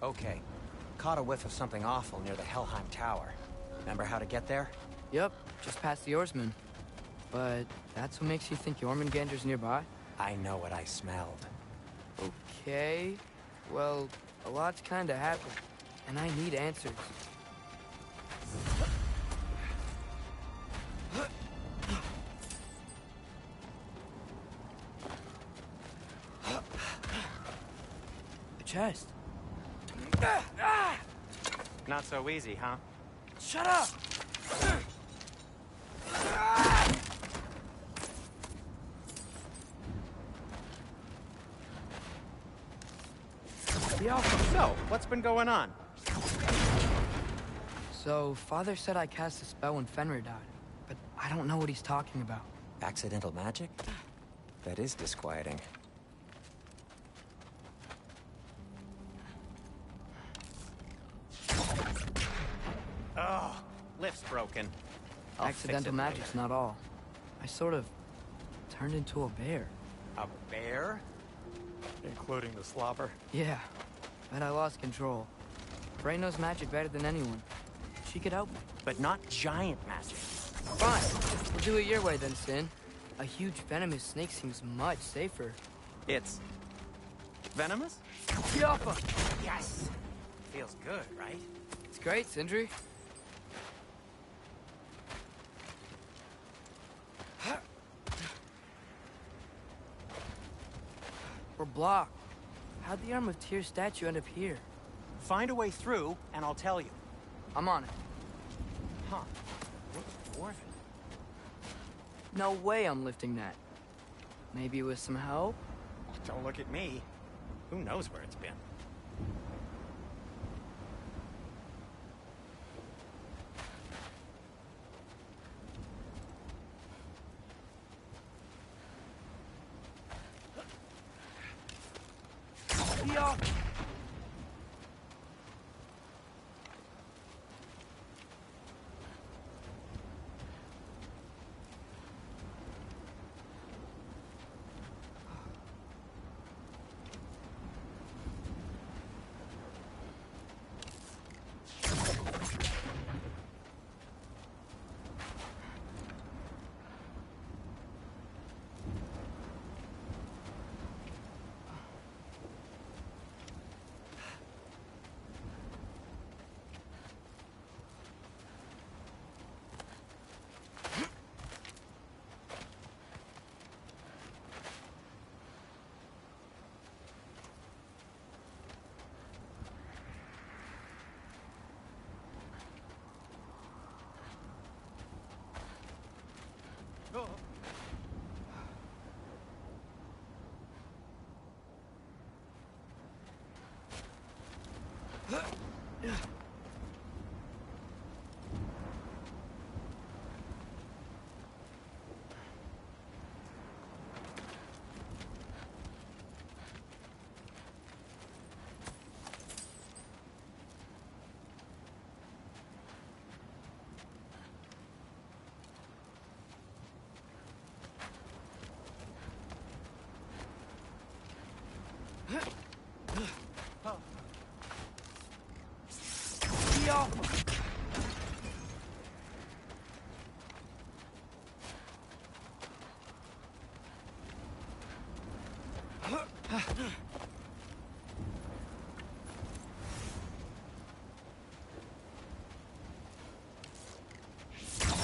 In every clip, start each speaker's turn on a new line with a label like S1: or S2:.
S1: Okay. Caught a whiff of something awful near the Helheim Tower. Remember how to get there?
S2: Yep, just past the Oarsman. But that's what makes you think Jormungandr's nearby?
S1: I know what I smelled.
S2: Okay. Well, a lot's kinda happened. And I need answers. The chest.
S1: Not so easy, huh?
S2: Shut up!
S1: So, what's been going on?
S2: So, Father said I cast a spell when Fenrir died, but I don't know what he's talking about.
S1: Accidental magic? That is disquieting. Oh, lift's broken. I'll
S2: Accidental
S1: fix it
S2: magic's
S1: later.
S2: not all. I sort of turned into a bear.
S1: A bear?
S3: Including the slobber.
S2: Yeah, but I lost control. Frey knows magic better than anyone. She could help me.
S1: But not giant magic.
S2: Fine, we'll do it your way then, Sin. A huge venomous snake seems much safer.
S1: It's... venomous?
S2: Yappa!
S1: Yes! Feels good, right?
S2: It's great, Sindri. We're blocked. How'd the Arm of Tyr statue end up here?
S1: Find a way through, and I'll tell you.
S2: I'm on it.
S1: Huh. Looks dwarven.
S2: No way I'm lifting that. Maybe with some help?
S1: Don't look at me. Who knows where it's been?
S2: Yeah.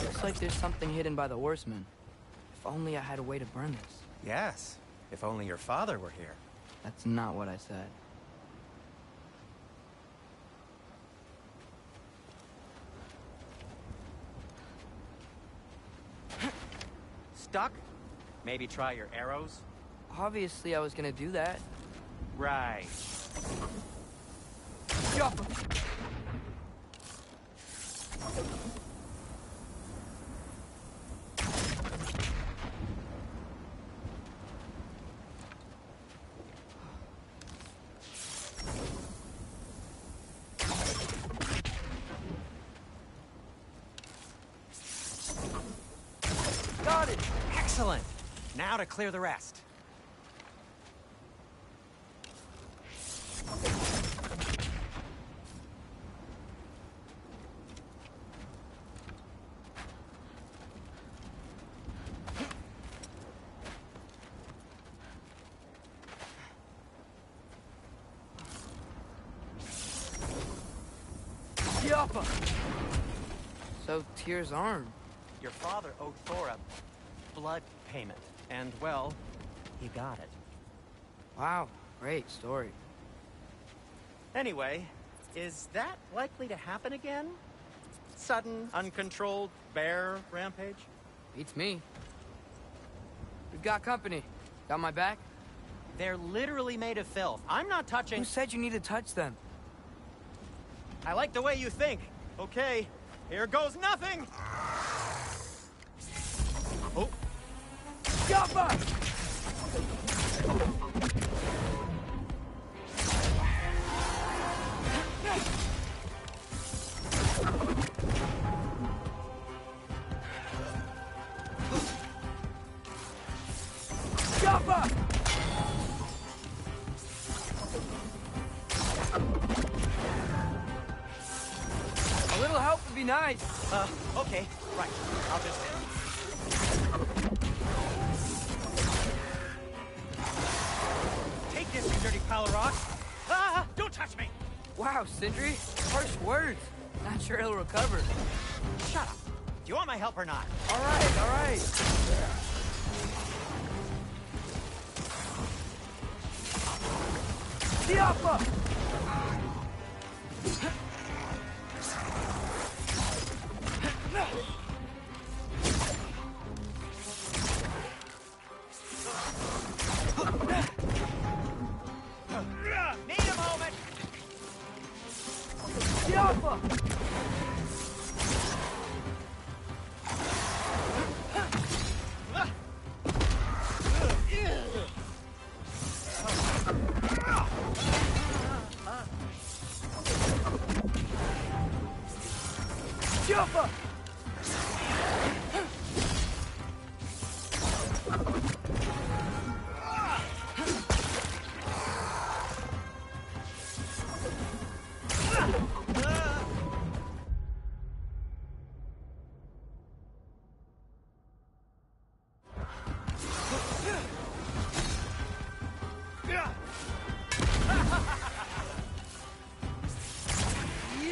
S2: Looks like there's something hidden by the horsemen. If only I had a way to burn this.
S1: Yes. If only your father were here.
S2: That's not what I said.
S1: Stuck? Maybe try your arrows?
S2: Obviously, I was gonna do that.
S1: Right.
S2: Got it!
S1: Excellent! Now to clear the rest.
S2: Yappa! So, Tyr's arm.
S1: Your father owed Thor a blood payment, and, well, he got it.
S2: Wow, great story.
S1: Anyway, is that likely to happen again? Sudden, uncontrolled bear rampage?
S2: Beats me. We've got company. Got my back?
S1: They're literally made of filth. I'm not touching...
S2: Who said you need to touch them?
S1: I like the way you think. Okay, here goes nothing! Oh.
S2: Yappa! Yappa! A little help would be nice.
S1: Okay, right. I'll just... Take this, you dirty pile of rocks! Ah! Don't touch me!
S2: Wow, Sindri. Harsh words. Not sure he'll recover.
S1: Shut up. Do you want my help or not?
S2: All right, all right. Yappa!
S1: Need a moment!
S2: Yappa! Yappa!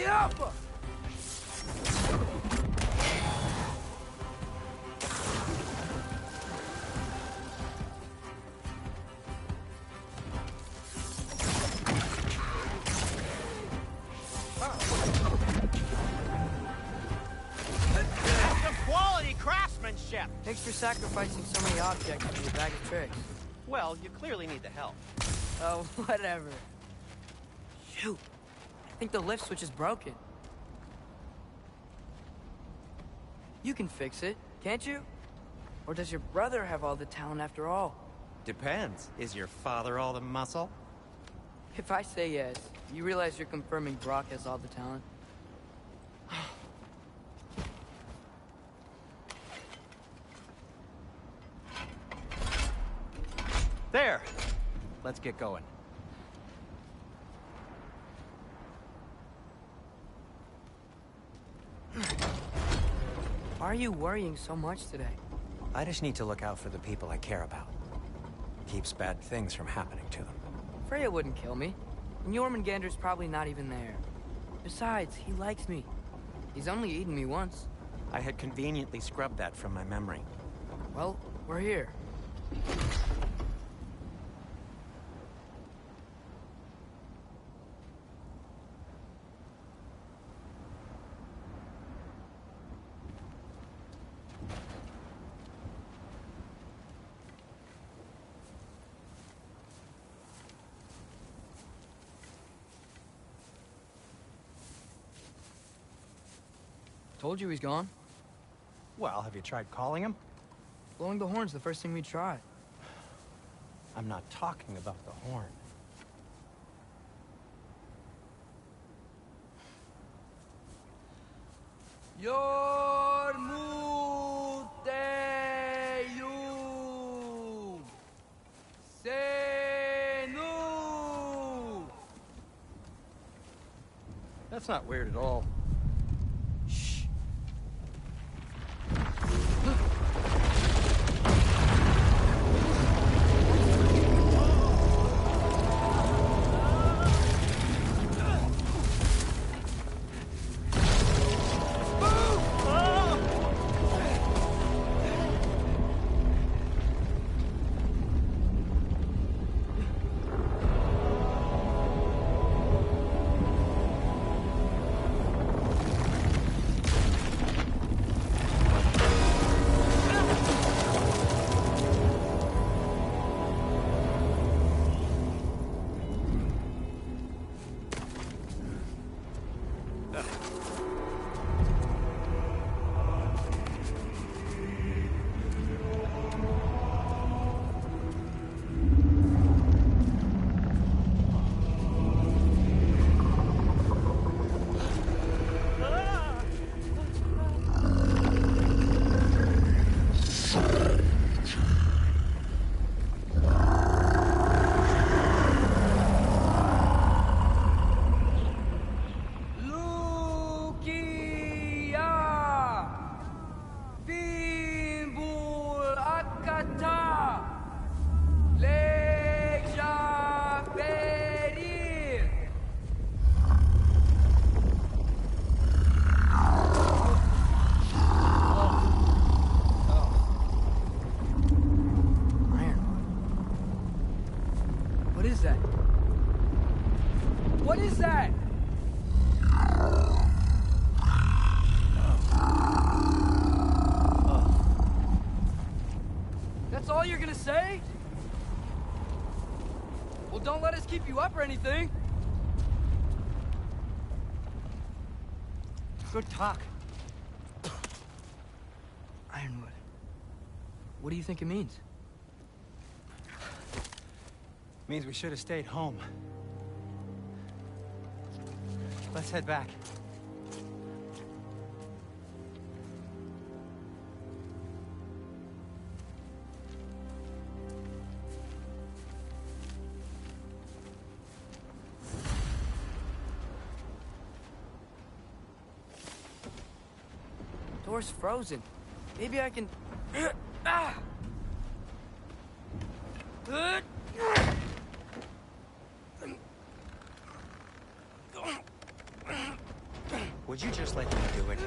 S2: Yappa!
S1: That's some quality craftsmanship!
S2: Thanks for sacrificing so many objects for your bag of tricks.
S1: Well, you clearly need the help.
S2: Oh, whatever. Shoot. I think the lift switch is broken. You can fix it, can't you? Or does your brother have all the talent after all?
S1: Depends. Is your father all the muscle?
S2: If I say yes, you realize you're confirming Brock has all the talent?
S1: There! Let's get going.
S2: Why are you worrying so much today?
S1: I just need to look out for the people I care about. Keeps bad things from happening to them.
S2: Freya wouldn't kill me. And Jormungandr's probably not even there. Besides, he likes me. He's only eaten me once.
S1: I had conveniently scrubbed that from my memory.
S2: Well, we're here. Told you he's gone.
S1: Well, have you tried calling him?
S2: Blowing the horn's the first thing we try.
S1: I'm not talking about the horn.
S2: Yormuteyu Senu.
S1: That's not weird at all. Shh.
S2: is that? What is that? That's all you're gonna say? Well, don't let us keep you up or anything.
S1: Good talk.
S2: Ironwood. What do you think it means?
S1: Means we should have stayed home. Let's head back.
S2: Door's frozen. Maybe I can... Ah!
S1: Would you just let me do it?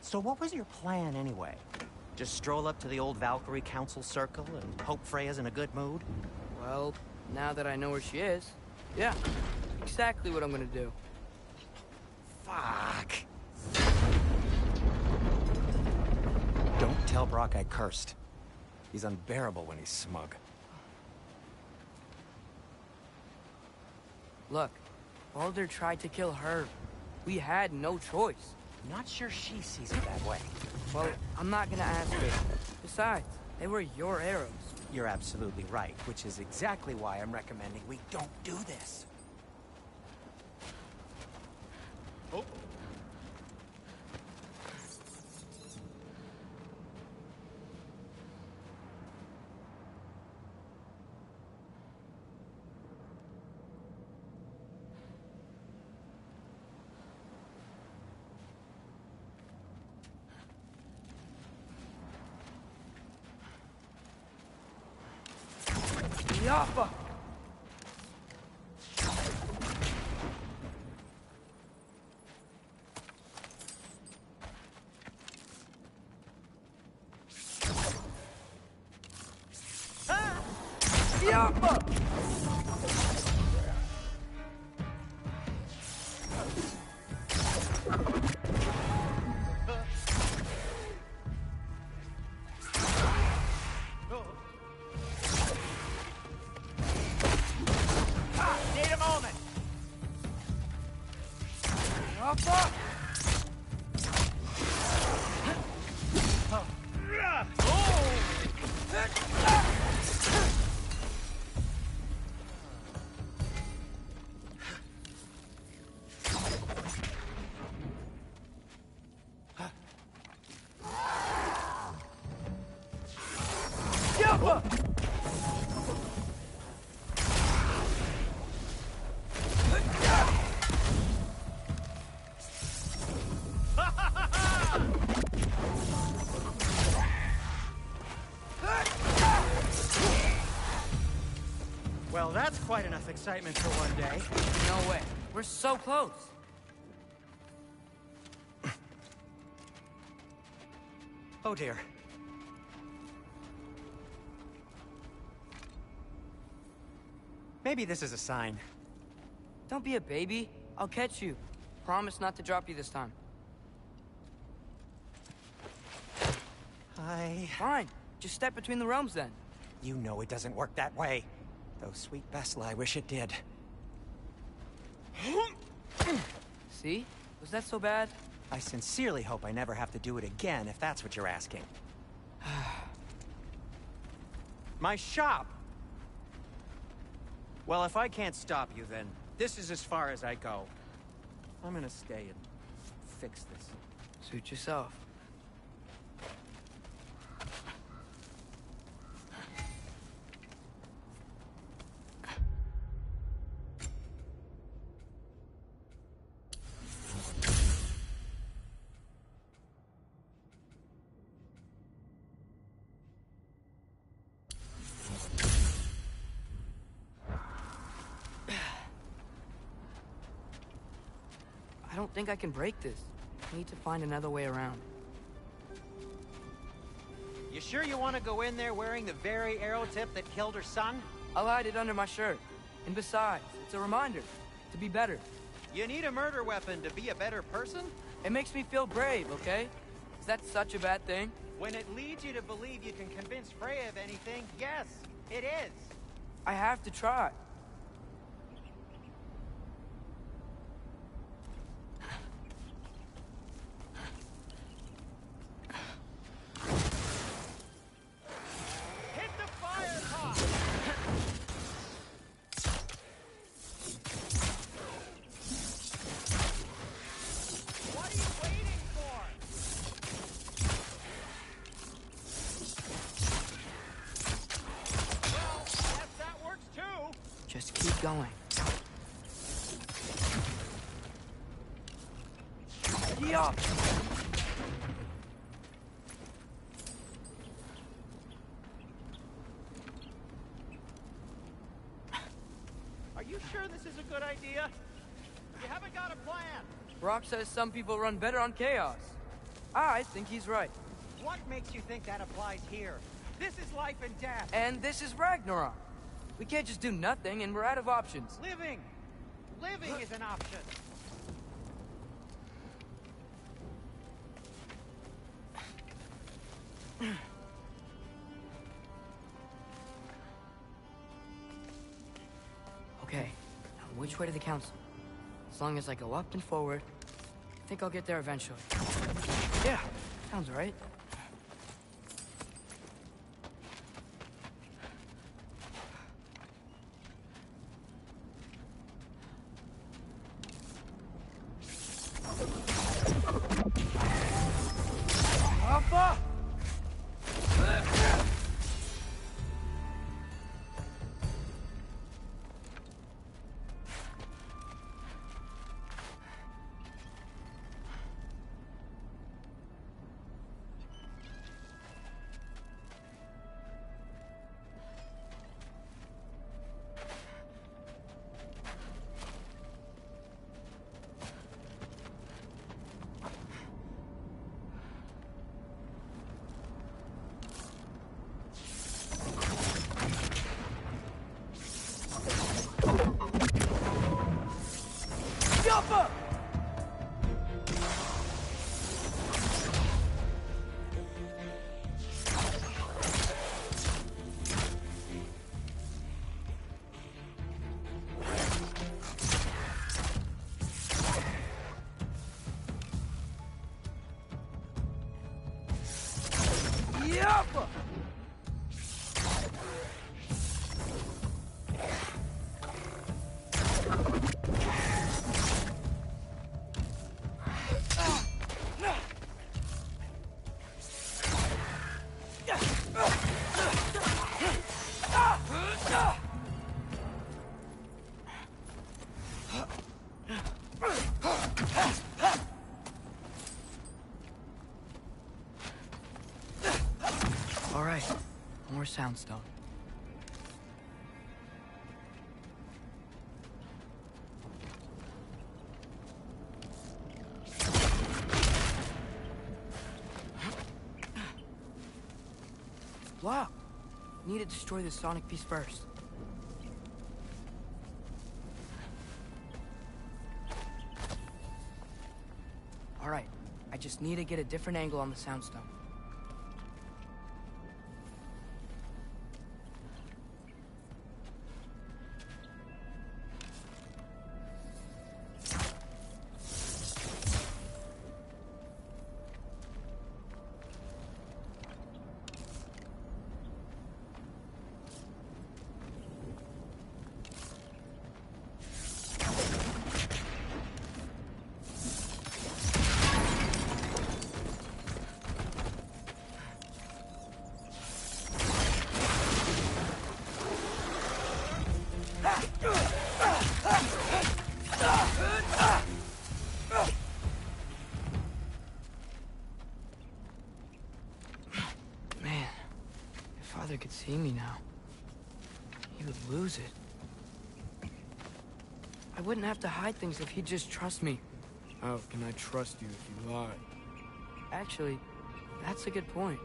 S1: So what was your plan anyway? Just stroll up to the old Valkyrie Council Circle and hope Freya's in a good mood?
S2: Well, now that I know where she is, yeah, exactly what I'm gonna do.
S1: Fuck. Don't tell Brock I cursed. He's unbearable when he's smug.
S2: Look, Baldur tried to kill her. We had no choice.
S1: Not sure she sees it that way.
S2: Well, I'm not gonna ask her. Besides, they were your arrows.
S1: You're absolutely right, which is exactly why I'm recommending we don't do this. Oh.
S2: Yappa! Yappa!
S1: Need a moment!
S2: Yappa! Yappa!
S1: Well, that's quite enough excitement for one day.
S2: No way. We're so close.
S1: Oh dear. Maybe this is a sign.
S2: Don't be a baby. I'll catch you. Promise not to drop you this time. Fine. Just step between the realms then.
S1: You know it doesn't work that way. Though, sweet Bessel, I wish it did.
S2: See? Was that so bad?
S1: I sincerely hope I never have to do it again, if that's what you're asking. My shop! Well, if I can't stop you, then this is as far as I go. I'm gonna stay and fix this.
S2: Suit yourself. I don't think I can break this. I need to find another way around.
S1: You sure you want to go in there wearing the very arrow tip that killed her son?
S2: I'll hide it under my shirt. And besides, it's a reminder to be better.
S1: You need a murder weapon to be a better person?
S2: It makes me feel brave, okay? Is that such a bad thing?
S1: When it leads you to believe you can convince Freya of anything, yes, it is.
S2: I have to try.
S1: Hit the fire pot! What are you waiting for? Well, yes, that works too.
S2: Just keep going. Yup!
S1: Are you sure this is a good idea? You haven't got a plan.
S2: Brock says some people run better on chaos. I think he's right.
S1: What makes you think that applies here? This is life and death.
S2: And this is Ragnarok. We can't just do nothing, and we're out of options.
S1: Living! Living is an option.
S2: Okay, now which way to the council? As long as I go up and forward, I think I'll get there eventually. Yeah, sounds right. Papa! Yappa! Yappa! All right, more soundstone. Wow, need to destroy the sonic piece first. All right, I just need to get a different angle on the soundstone. Man, if Father could see me now, he would lose it. I wouldn't have to hide things if he'd just trust me.
S4: How can I trust you if you lie?
S2: Actually, that's a good point.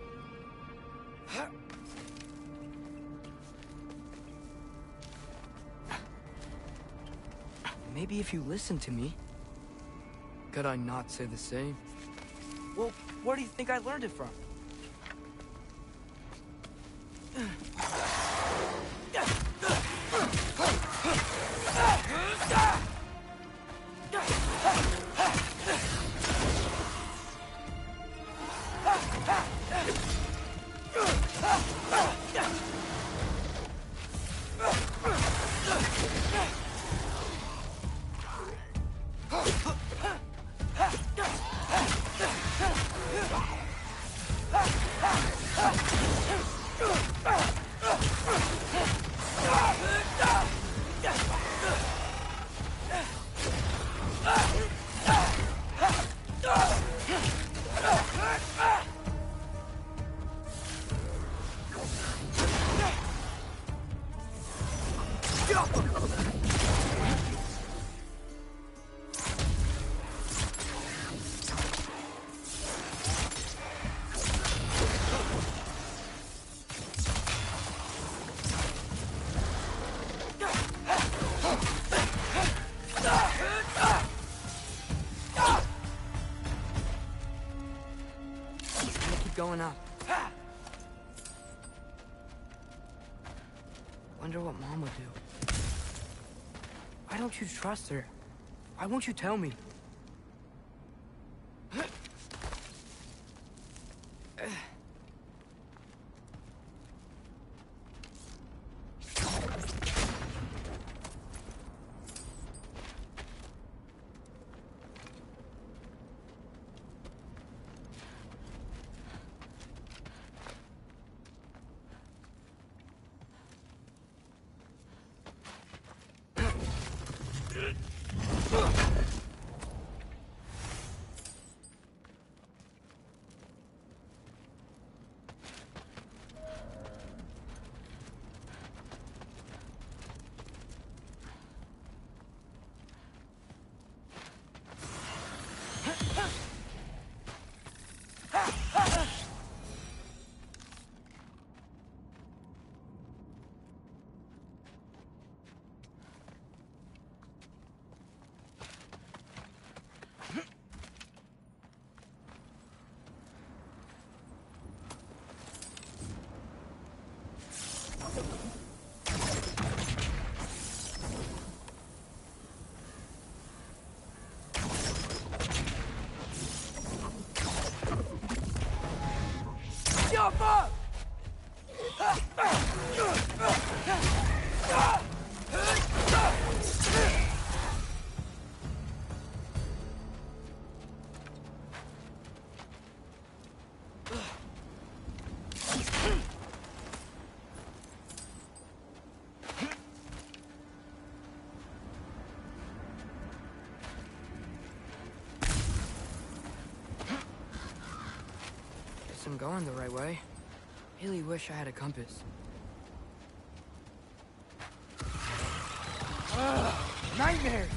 S2: Maybe if you listen to me.
S4: Could I not say the same?
S2: Well, where do you think I learned it from? Going up. Wonder what Mom would do. Why don't you trust her? Why won't you tell me? Jump up! Guess I'm going the right way. Really wish I had a compass. Nightmares!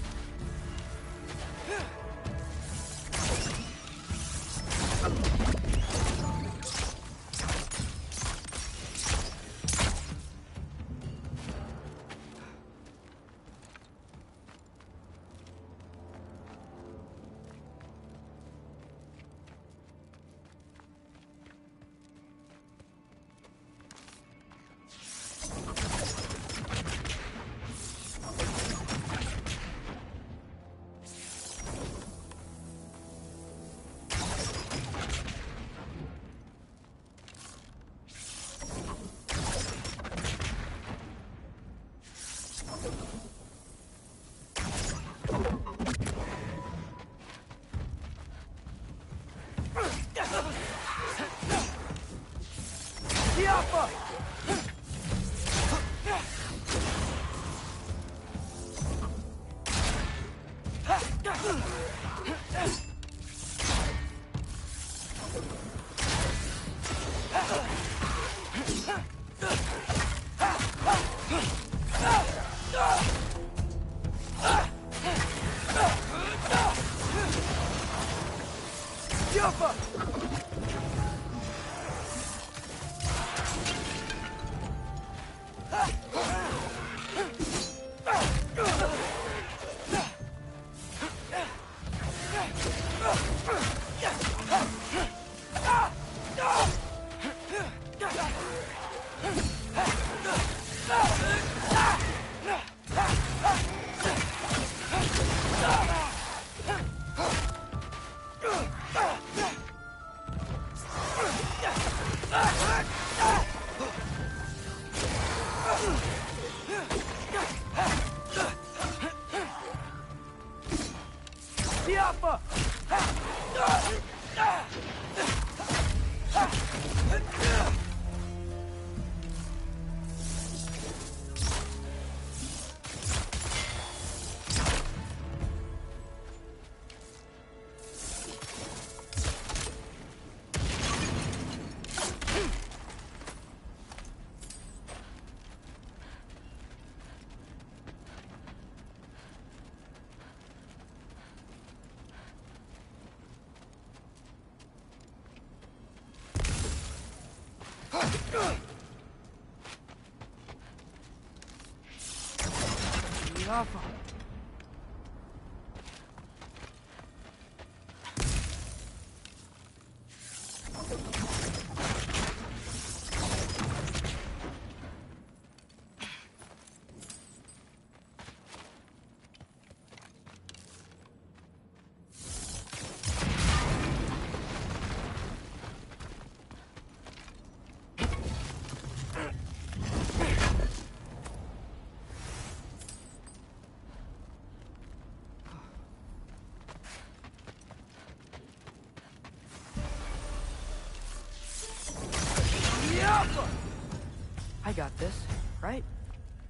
S2: I got this, right?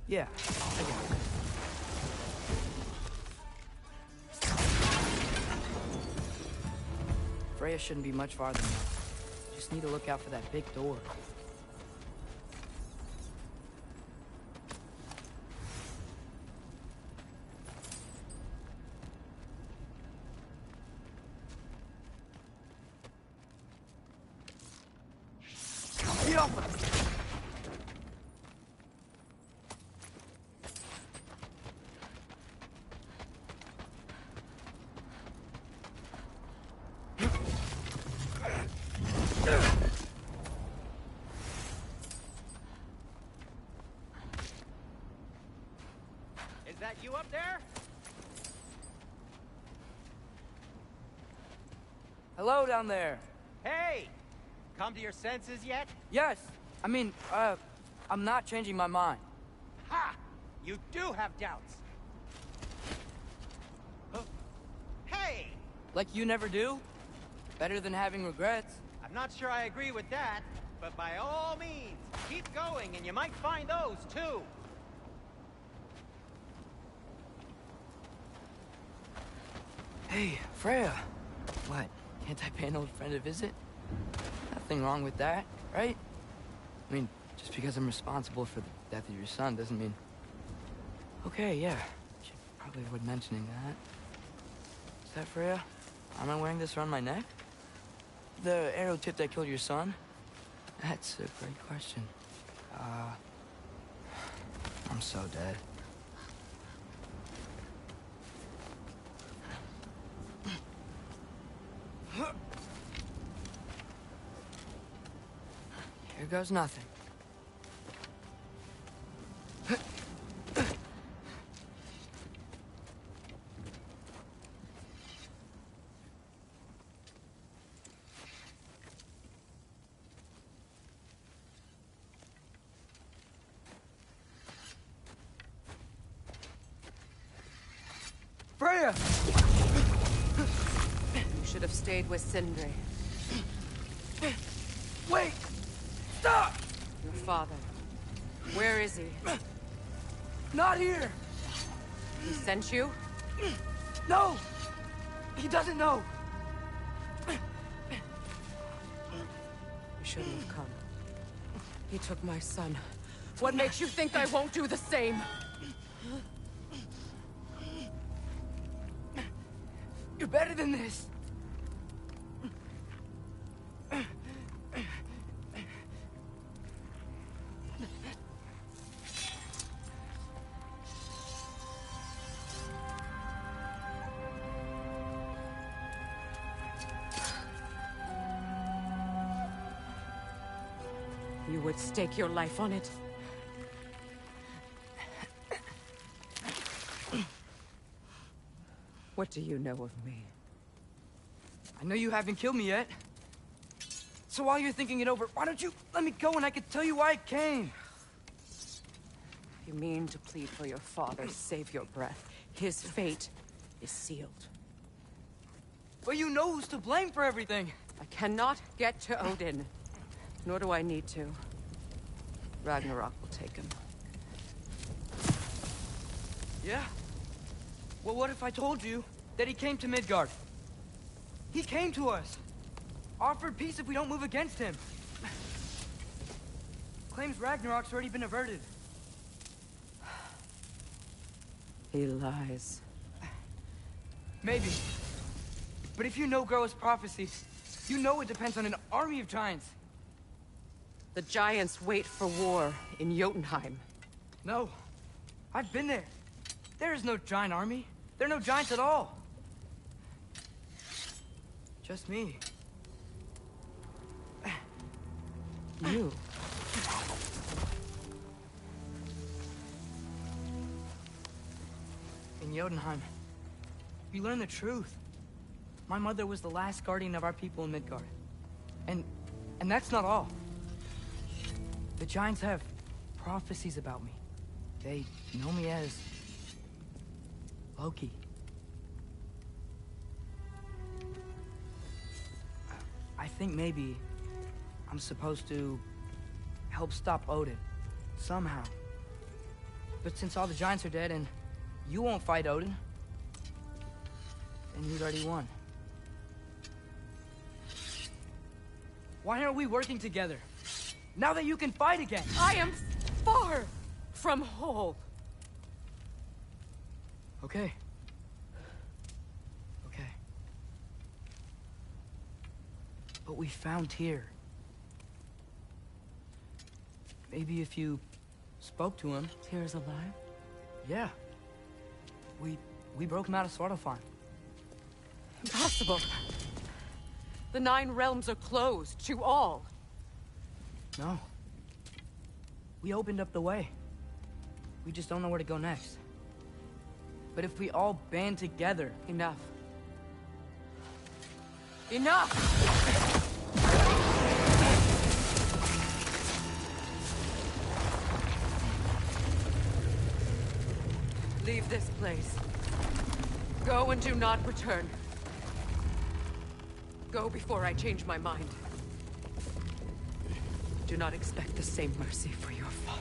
S2: Yeah, I got this. Freya shouldn't be much farther now. Just need to look out for that big door.
S1: Is that you up there?
S2: Hello down there.
S1: Hey! Come to your senses yet?
S2: Yes, I mean, I'm not changing my mind.
S1: Ha! You do have doubts. Huh? Hey!
S2: Like you never do? Better than having regrets.
S1: I'm not sure I agree with that, but by all means, keep going and you might find those too.
S2: Hey, Freya. What? Can't I pay an old friend a visit? Nothing wrong with that, right? I mean, just because I'm responsible for the death of your son doesn't mean... Okay, yeah. Should probably avoid mentioning that. Is that Freya? Am I wearing this around my neck? The arrow tip that killed your son? That's a great question. I'm so dead. Here goes nothing. Freya!
S5: You should have stayed with Sindri.
S2: Wait! Stop!
S5: Your father. Where is he?
S2: Not here!
S5: He sent you?
S2: No! He doesn't know!
S5: You shouldn't have come. He took my son. What makes you think I won't do the same?
S2: You're better than this!
S5: You would stake your life on it? What do you know of me?
S2: I know you haven't killed me yet. So while you're thinking it over, why don't you let me go and I can tell you why I came?
S5: You mean to plead for your father, save your breath. His fate is sealed.
S2: But you know who's to blame for everything.
S5: I cannot get to Odin. Nor do I need to. Ragnarok will take him.
S2: Yeah? Well, what if I told you that he came to Midgard? He came to us. Offered peace if we don't move against him. Claims Ragnarok's already been averted.
S5: He lies.
S2: Maybe. But if you know Groa's prophecy, you know it depends on an army of giants.
S5: The giants wait for war in Jotunheim.
S2: No. I've been there. There is no giant army. There are no giants at all. Just me.
S5: You.
S2: In Jotunheim, you learn the truth. My mother was the last guardian of our people in Midgard. And that's not all. The giants have prophecies about me. They know me as Loki. I think maybe I'm supposed to help stop Odin, somehow. But since all the giants are dead and you won't fight Odin, then he's already won. Why aren't we working together? Now that you can fight again!
S5: I am far from whole.
S2: Okay. Okay. But we found Tyr. Maybe if you spoke to him...
S5: Tyr's alive?
S2: Yeah. We broke him out of Svartalfheim.
S5: Impossible. The 9 realms are closed to all.
S2: No. We opened up the way. We just don't know where to go next. But if we all band together...
S5: Enough. Enough! Leave this place. Go and do not return. Go before I change my mind. Do not expect the same mercy for your father.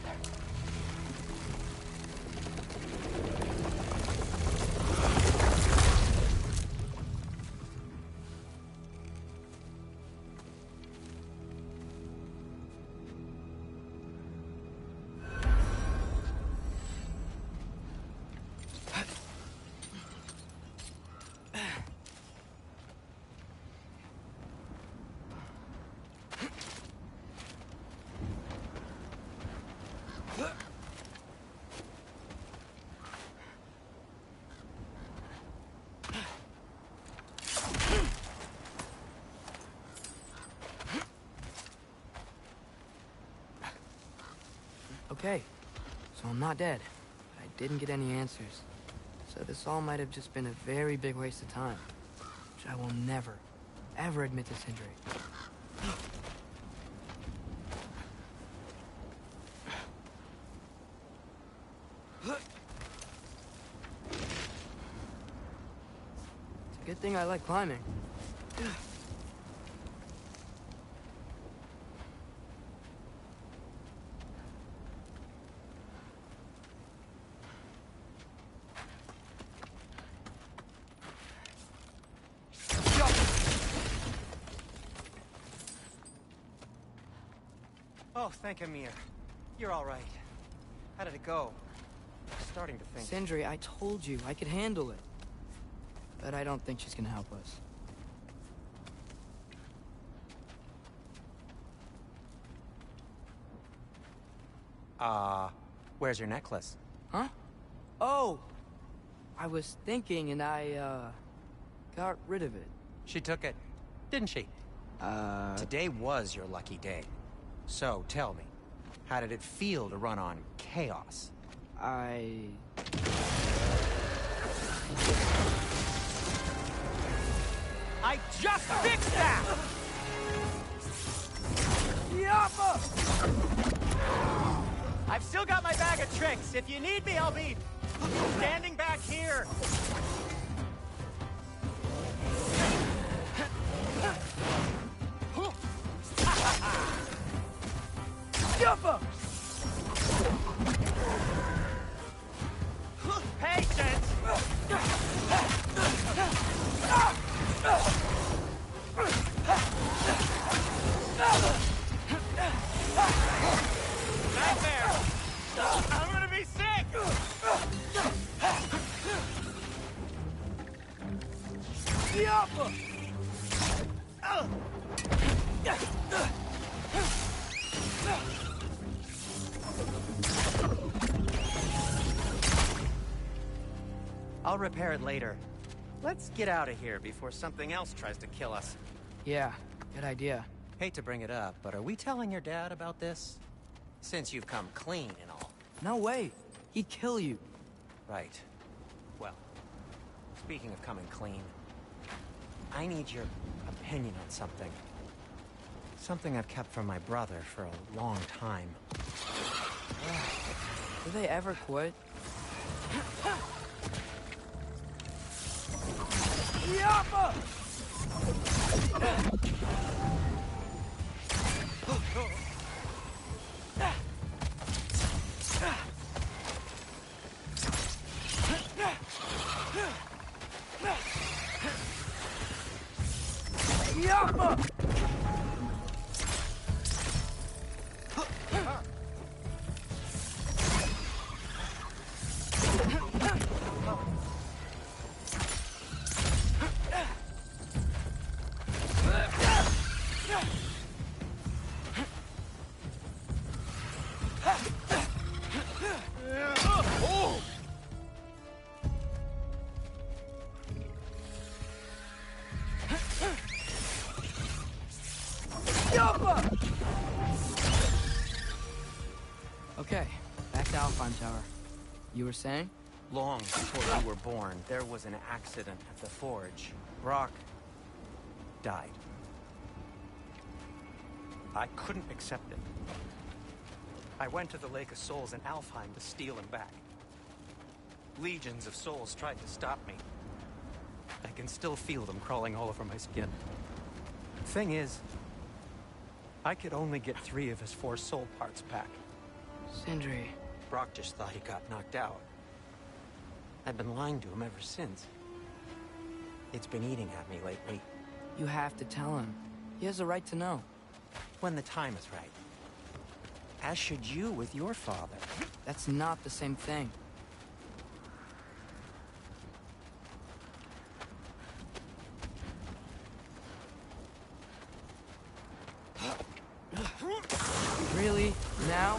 S2: Okay, so I'm not dead, but I didn't get any answers. So this all might have just been a very big waste of time, which I will never, ever admit to Sindri. It's a good thing I like climbing.
S1: Oh, thank Amir. You're all right. How did it go? I'm starting to think.
S2: Sindri, I told you I could handle it. But I don't think she's gonna help us.
S1: Where's your necklace?
S2: Huh? Oh! I was thinking and I, got rid of it.
S1: She took it, didn't she? Today was your lucky day. So, tell me, how did it feel to run on chaos?
S2: I
S1: just fixed that! I've still got my bag of tricks. If you need me, I'll be standing back here. Patience! Nightmare! I'm gonna be sick! I'll repair it later. Let's get out of here before something else tries to kill us.
S2: yeah, good idea.
S1: Hate to bring it up, but are we telling your dad about this? Since you've come clean and all.
S2: No way. He'd kill you.
S1: Right. Well, speaking of coming clean, I need your opinion on something. Something I've kept from my brother for a long time.
S2: Do they ever quit? Okay, back to Alpine Tower. You were saying?
S1: Long before you were born, there was an accident at the forge. Brock died. I couldn't accept it. I went to the Lake of Souls in Alfheim to steal him back. Legions of souls tried to stop me. I can still feel them crawling all over my skin. Thing is, I could only get 3 of his 4 soul parts back.
S2: Sindri.
S1: Brock just thought he got knocked out. I've been lying to him ever since. It's been eating at me lately.
S2: You have to tell him. He has a right to know.
S1: When the time is right. As should you with your father.
S2: That's not the same thing. Really? Now?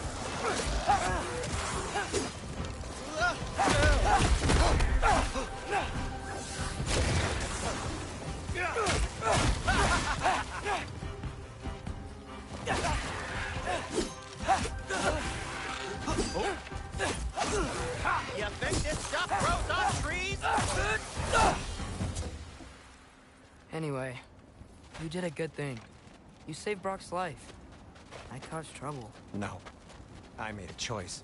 S1: You think this stuff grows on trees?
S2: Anyway, you did a good thing. You saved Brock's life. I caused trouble.
S1: No. I made a choice.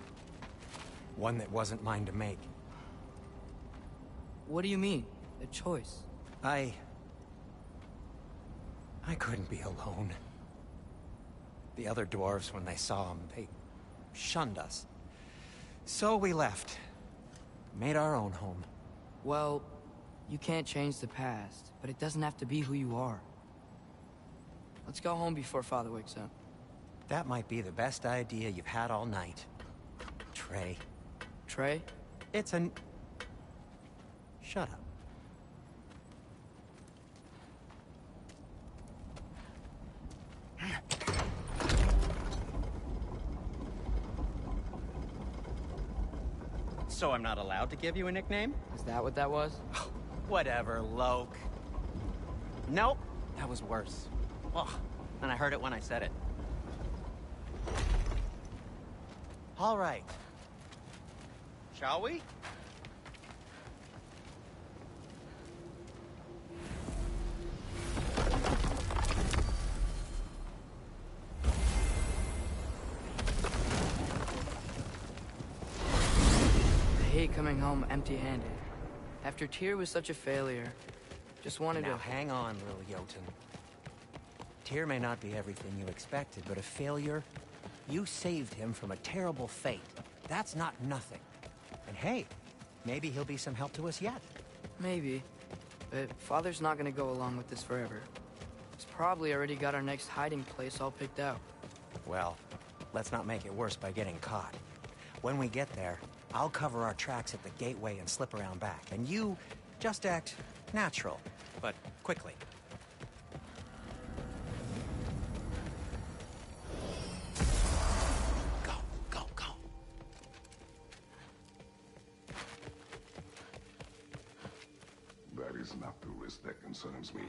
S1: One that wasn't mine to make.
S2: What do you mean? A choice?
S1: I couldn't be alone. The other dwarves, when they saw him, they shunned us. So we left. Made our own home.
S2: Well, you can't change the past, but it doesn't have to be who you are. Let's go home before Father wakes up.
S1: That might be the best idea you've had all night. Trey.
S2: Trey?
S1: It's an... Shut up. So I'm not allowed to give you a nickname?
S2: Is that what that was?
S1: Whatever, Loke. Nope, that was worse. Ugh, and I heard it when I said it. All right. Shall we?
S2: I hate coming home empty-handed. After Tyr was such a failure, just wanted
S1: Now
S2: to...
S1: hang on, little Jotun. Tyr may not be everything you expected, but a failure? You saved him from a terrible fate. That's not nothing. And hey, maybe he'll be some help to us yet.
S2: Maybe. But Father's not gonna go along with this forever. He's probably already got our next hiding place all picked out.
S1: Well, let's not make it worse by getting caught. When we get there, I'll cover our tracks at the gateway and slip around back. And you just act natural, but quickly. Go, go, go.
S6: That is not the risk that concerns me.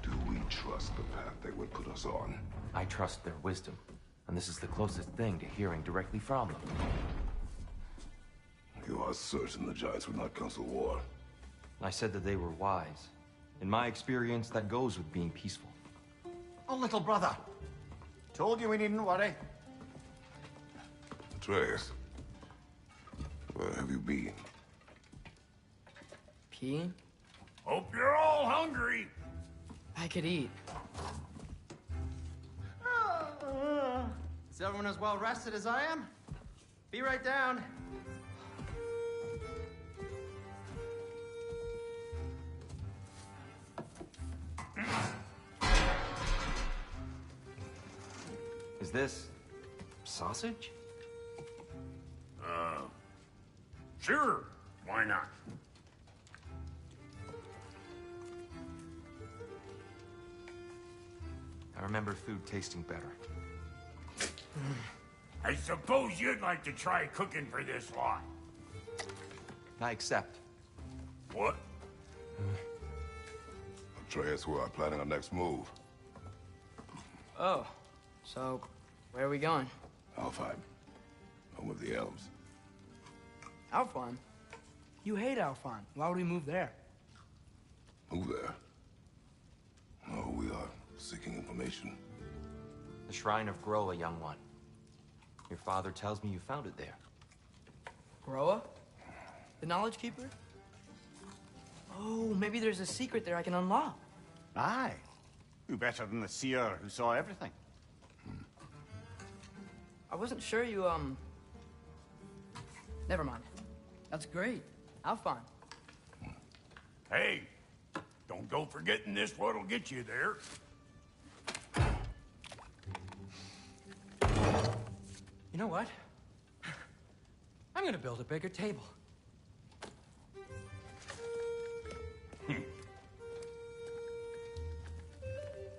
S6: Do we trust the path they would put us on?
S7: I trust their wisdom, and this is the closest thing to hearing directly from them.
S6: You are certain the Giants would not counsel war?
S7: I said that they were wise. In my experience, that goes with being peaceful.
S8: Oh, little brother. Told you we needn't worry.
S6: Atreus, where have you been?
S2: Peeing?
S8: Hope you're all hungry.
S2: I could eat.
S8: Is everyone as well rested as I am? Be right down.
S7: Is this... sausage?
S9: Sure, why not?
S7: I remember food tasting better.
S9: I suppose you'd like to try cooking for this lot.
S7: I accept.
S9: What?
S6: Atreus, we are planning our next move.
S2: Oh, so where are we going?
S6: Alfheim, home of the elves.
S2: Alfheim? You hate Alfheim. Why would we move there?
S6: Move there? No, we are seeking information.
S7: The Shrine of Groa, young one. Your father tells me you found it there.
S2: Groa? The Knowledge Keeper? Oh, maybe there's a secret there I can unlock.
S8: Aye. Who better than the seer who saw everything?
S2: I wasn't sure you, Never mind. That's great. Alfheim.
S9: Hey, don't go forgetting this what'll get you there.
S1: You know what? I'm gonna build a bigger table.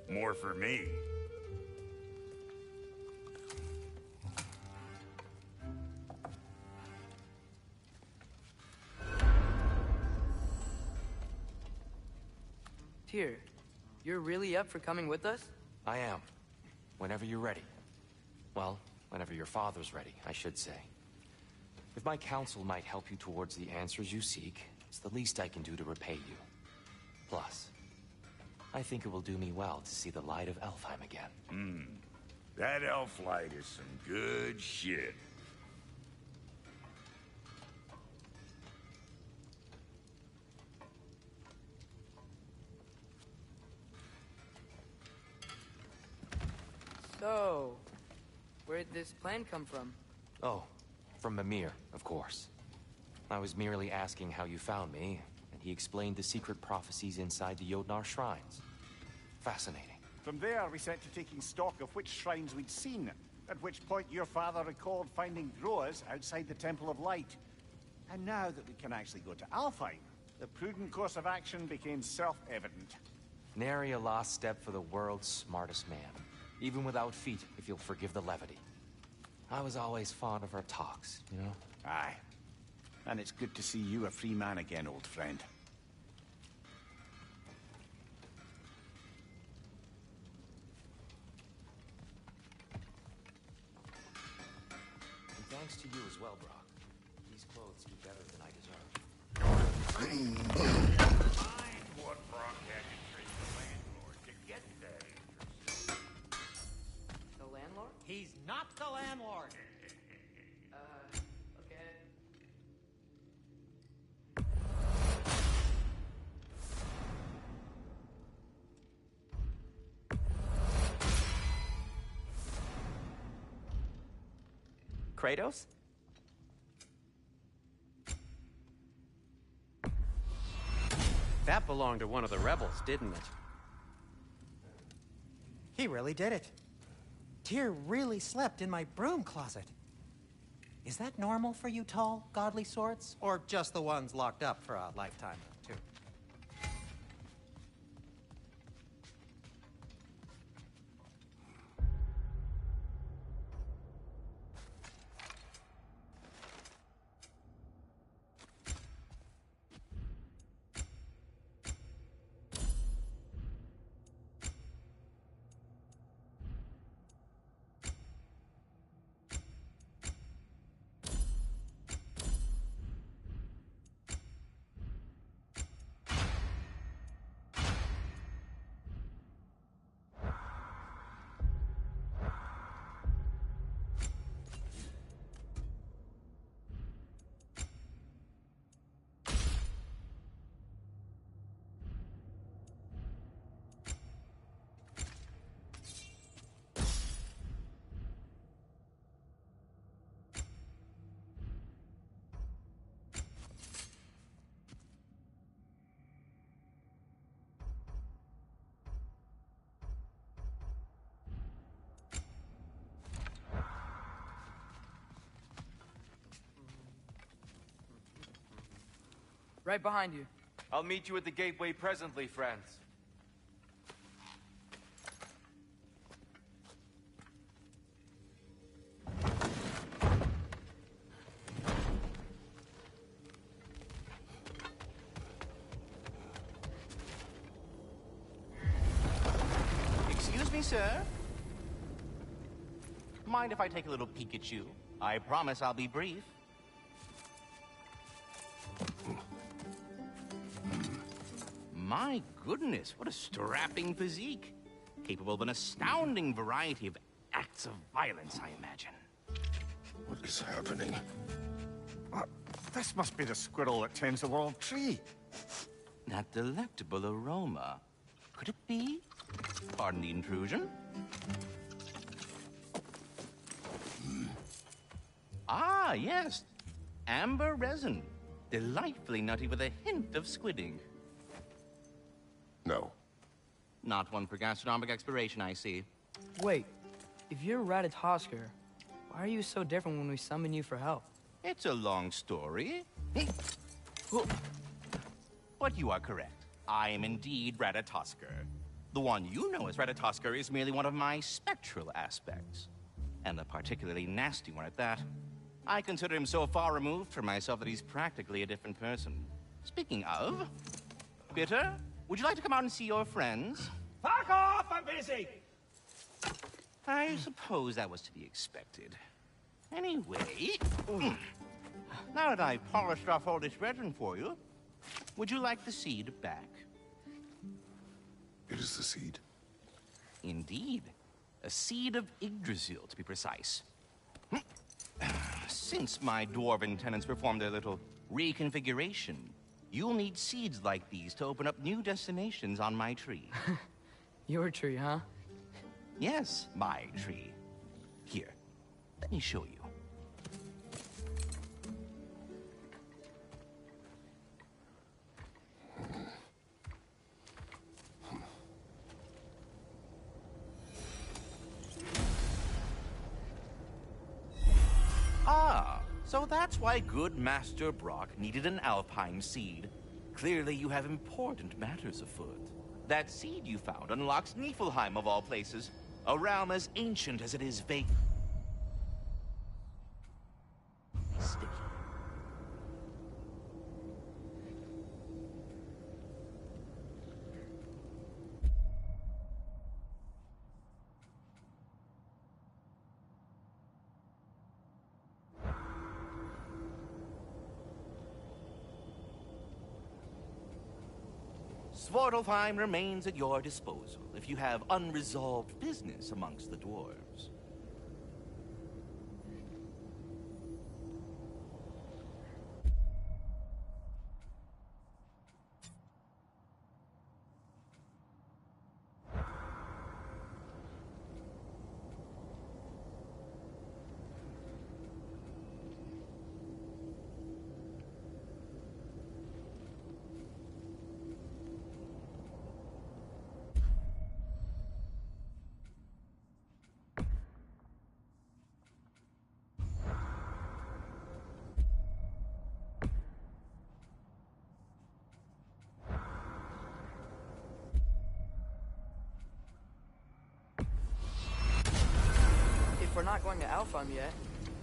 S9: More for me.
S2: Tyr, you're really up for coming with us?
S7: I am. Whenever you're ready. Well, whenever your father's ready, I should say. If my counsel might help you towards the answers you seek, it's the least I can do to repay you. Plus, I think it will do me well to see the light of Alfheim again.
S9: That elf light is some good shit.
S2: So, where'd this plan come from?
S7: Oh, from Mimir, of course. I was merely asking how you found me, and he explained the secret prophecies inside the Jotnar shrines. Fascinating.
S8: From there, we set to taking stock of which shrines we'd seen, at which point your father recalled finding Groas outside the Temple of Light. And now that we can actually go to Alfheim, the prudent course of action became self-evident.
S7: Nary a lost step for the world's smartest man. Even without feet, if you'll forgive the levity. I was always fond of our talks, you know?
S8: Aye. And it's good to see you a free man again, old friend.
S7: And thank Thanks to you as well, Brock. These clothes do better than I deserve.
S9: Mind what Brock had to trade the landlord to get that interest.
S2: The landlord?
S1: He's not the landlord.
S2: Okay.
S1: Kratos? That belonged to one of the rebels, didn't it? He really did it. Tyr really slept in my broom closet. Is that normal for you tall, godly swords? Or just the ones locked up for a lifetime or two?
S2: Right behind you.
S7: I'll meet you at the gateway presently, friends.
S8: Excuse me, sir? Mind if I take a little peek at you? I promise I'll be brief. My goodness, what a strapping physique. Capable of an astounding variety of acts of violence, I imagine.
S6: What is happening?
S8: This must be the squirrel that tends the world tree. That delectable aroma. Could it be? Pardon the intrusion. Ah, yes. Amber resin. Delightfully nutty with a hint of squidding.
S6: No.
S8: Not one for gastronomic exploration, I see.
S2: Wait, if you're Ratatosker, why are you so different when we summon you for help?
S8: It's a long story. But you are correct. I am indeed Ratatosker. The one you know as Ratatosker is merely one of my spectral aspects. And a particularly nasty one at that. I consider him so far removed from myself that he's practically a different person. Speaking of... Bitter, would you like to come out and see your friends?
S9: Fuck off! I'm busy!
S8: I suppose that was to be expected. Anyway... Now that I've polished off all this resin for you, would you like the seed back?
S6: It is the seed.
S8: Indeed. A seed of Yggdrasil, to be precise. Since my dwarven tenants performed their little reconfiguration, you'll need seeds like these to open up new destinations on my tree.
S2: Your tree, huh?
S8: Yes, my tree. Here, let me show you. Ah, so that's why good Master Brock needed an Alpine seed. Clearly you have important matters afoot. That seed you found unlocks Niflheim of all places, a realm as ancient as it is vacant. Sticky.
S10: Svartalfheim remains at your disposal if you have unresolved business amongst the dwarves.
S2: If we're not going to Alfheim yet,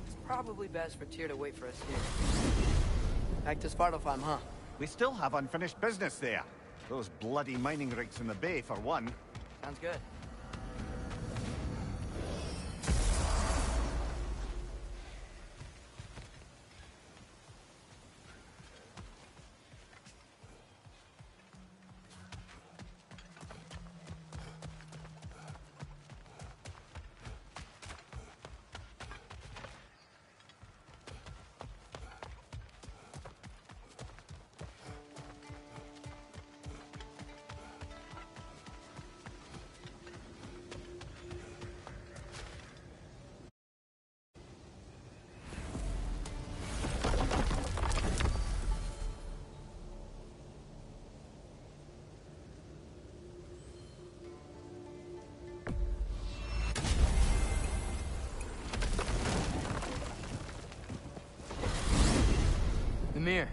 S2: it's probably best for Tyr to wait for us here. Back to Svartalfheim, huh?
S8: We still have unfinished business there. Those bloody mining rigs in the bay, for one.
S2: Sounds good. Mimir,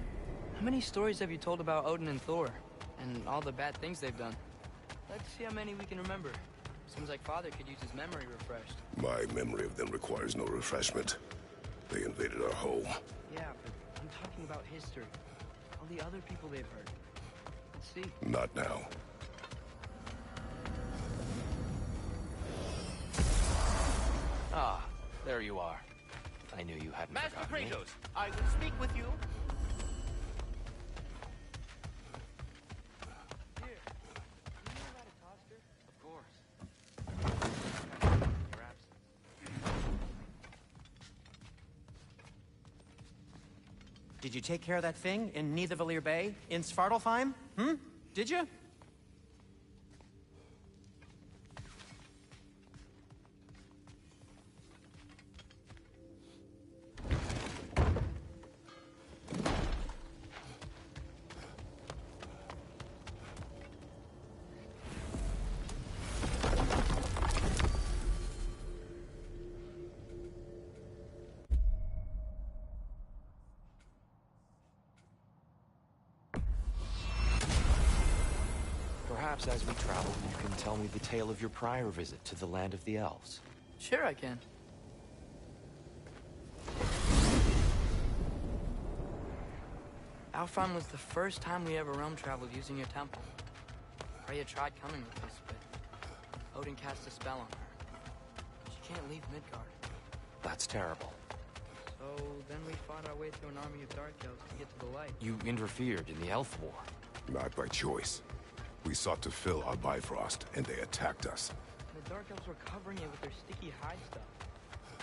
S2: how many stories have you told about Odin and Thor? And all the bad things they've done? Let's see how many we can remember. Seems like Father could use his memory refreshed.
S6: My memory of them requires no refreshment. They invaded our home.
S2: Yeah, but I'm talking about history. All the other people they've hurt. Let's see.
S6: Not now.
S7: Ah, there you are. I knew you hadn't
S10: Master
S7: forgotten me.
S10: Kratos, I will speak with you.
S2: Here, you know how to toss her?
S7: Of course. Your absence.
S1: Did you take care of that thing in Nidavellir Bay? In Svartalfheim? Did you?
S7: Perhaps as we travel, you can tell me the tale of your prior visit to the land of the elves.
S2: Sure I can. Alfheim was the first time we ever realm traveled using your temple. Freya tried coming with us, but Odin cast a spell on her. She can't leave Midgard.
S7: That's terrible.
S2: So then we fought our way through an army of dark elves to get to the light.
S7: You interfered in the elf war.
S6: Not by choice. We sought to fill our Bifrost, and they attacked us.
S2: And the dark elves were covering it with their sticky hide stuff.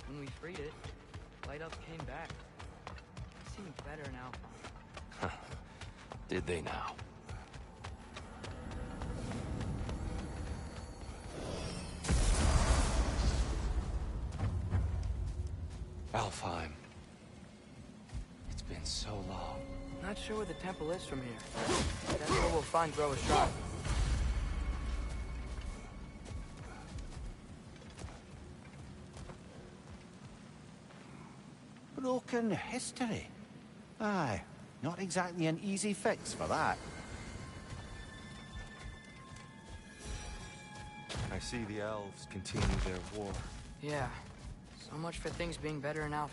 S2: When we freed it, light elves came back. It seemed better in Alfheim.
S7: Did they now? Alfheim. It's been so long.
S2: Not sure where the temple is from here. That's where we'll find Groa's tribe.
S8: Broken history. Aye, not exactly an easy fix for that.
S7: I see the elves continue their war.
S2: Yeah. So much for things being better in Alfheim.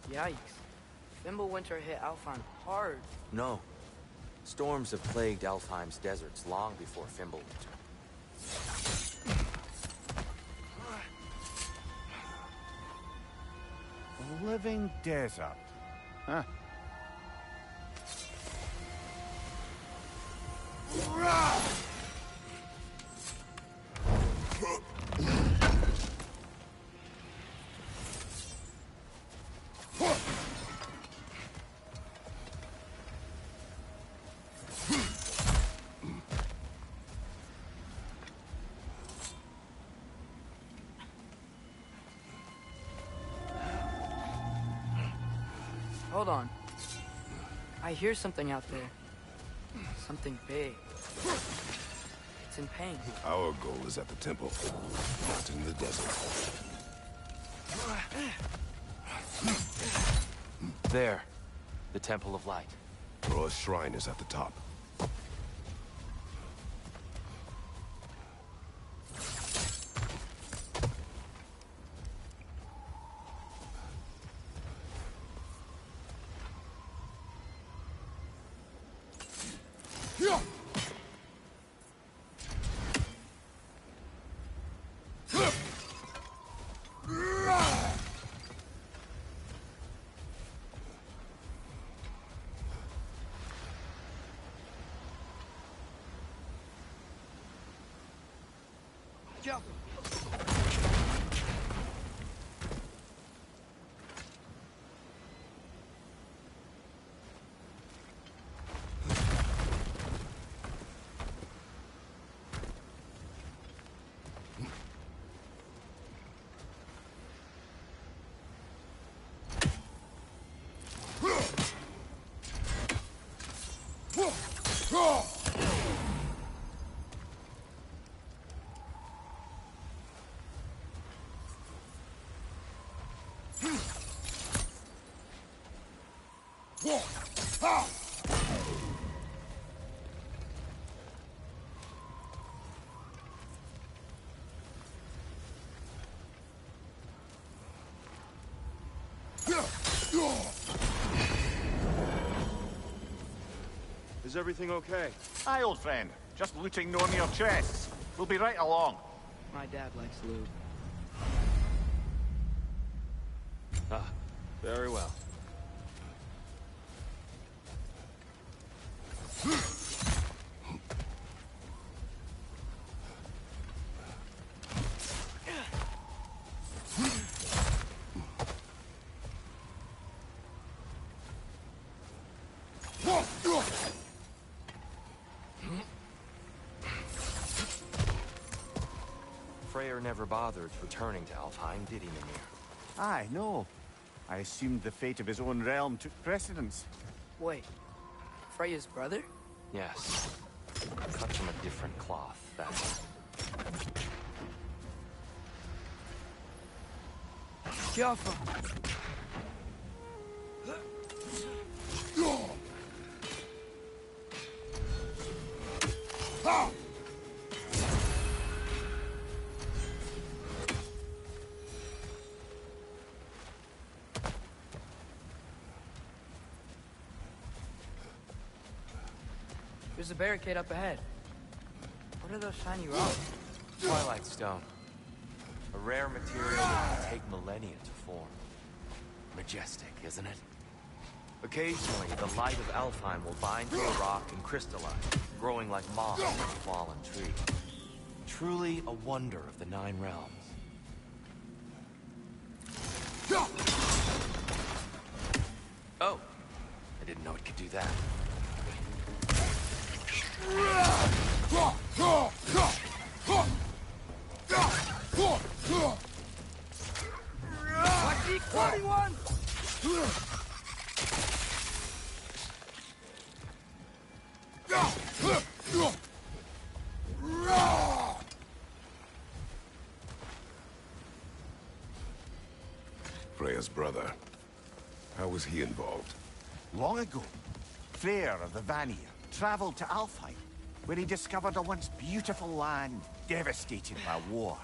S2: Yikes. Fimbulwinter hit Alfheim hard.
S7: No. Storms have plagued Alfheim's deserts long before Fimbulwinter.
S8: living desert. Huh.
S2: Hold on. I hear something out there. Something big. It's in pain.
S6: Our goal is at the temple, not in the desert.
S7: There. The Temple of Light.
S6: Roa's shrine is at the top.
S2: Jump!
S11: Is everything okay?
S8: Aye, old friend. Just looting no near chests. We'll be right along.
S2: My dad likes loot.
S7: Ah, very well. Freyr never bothered returning to Alfheim, did he, Mimir?
S8: Aye, no. I assumed the fate of his own realm took precedence.
S2: Wait. Freya's brother?
S7: Yes. Cut from a different cloth, that's...
S2: Jaffa! There's a barricade up ahead. What are those shiny rocks?
S7: Twilight Stone. A rare material that can take millennia to form. Majestic, isn't it? Occasionally, the light of Alfheim will bind to a rock and crystallize, growing like moss on a fallen tree. Truly a wonder of the Nine Realms. Oh, I didn't know it could do that.
S2: D21!
S6: Freya's brother. How was he involved?
S8: Long ago, Freyr of the Vanir traveled to Alfheim, where he discovered a once beautiful land devastated by war.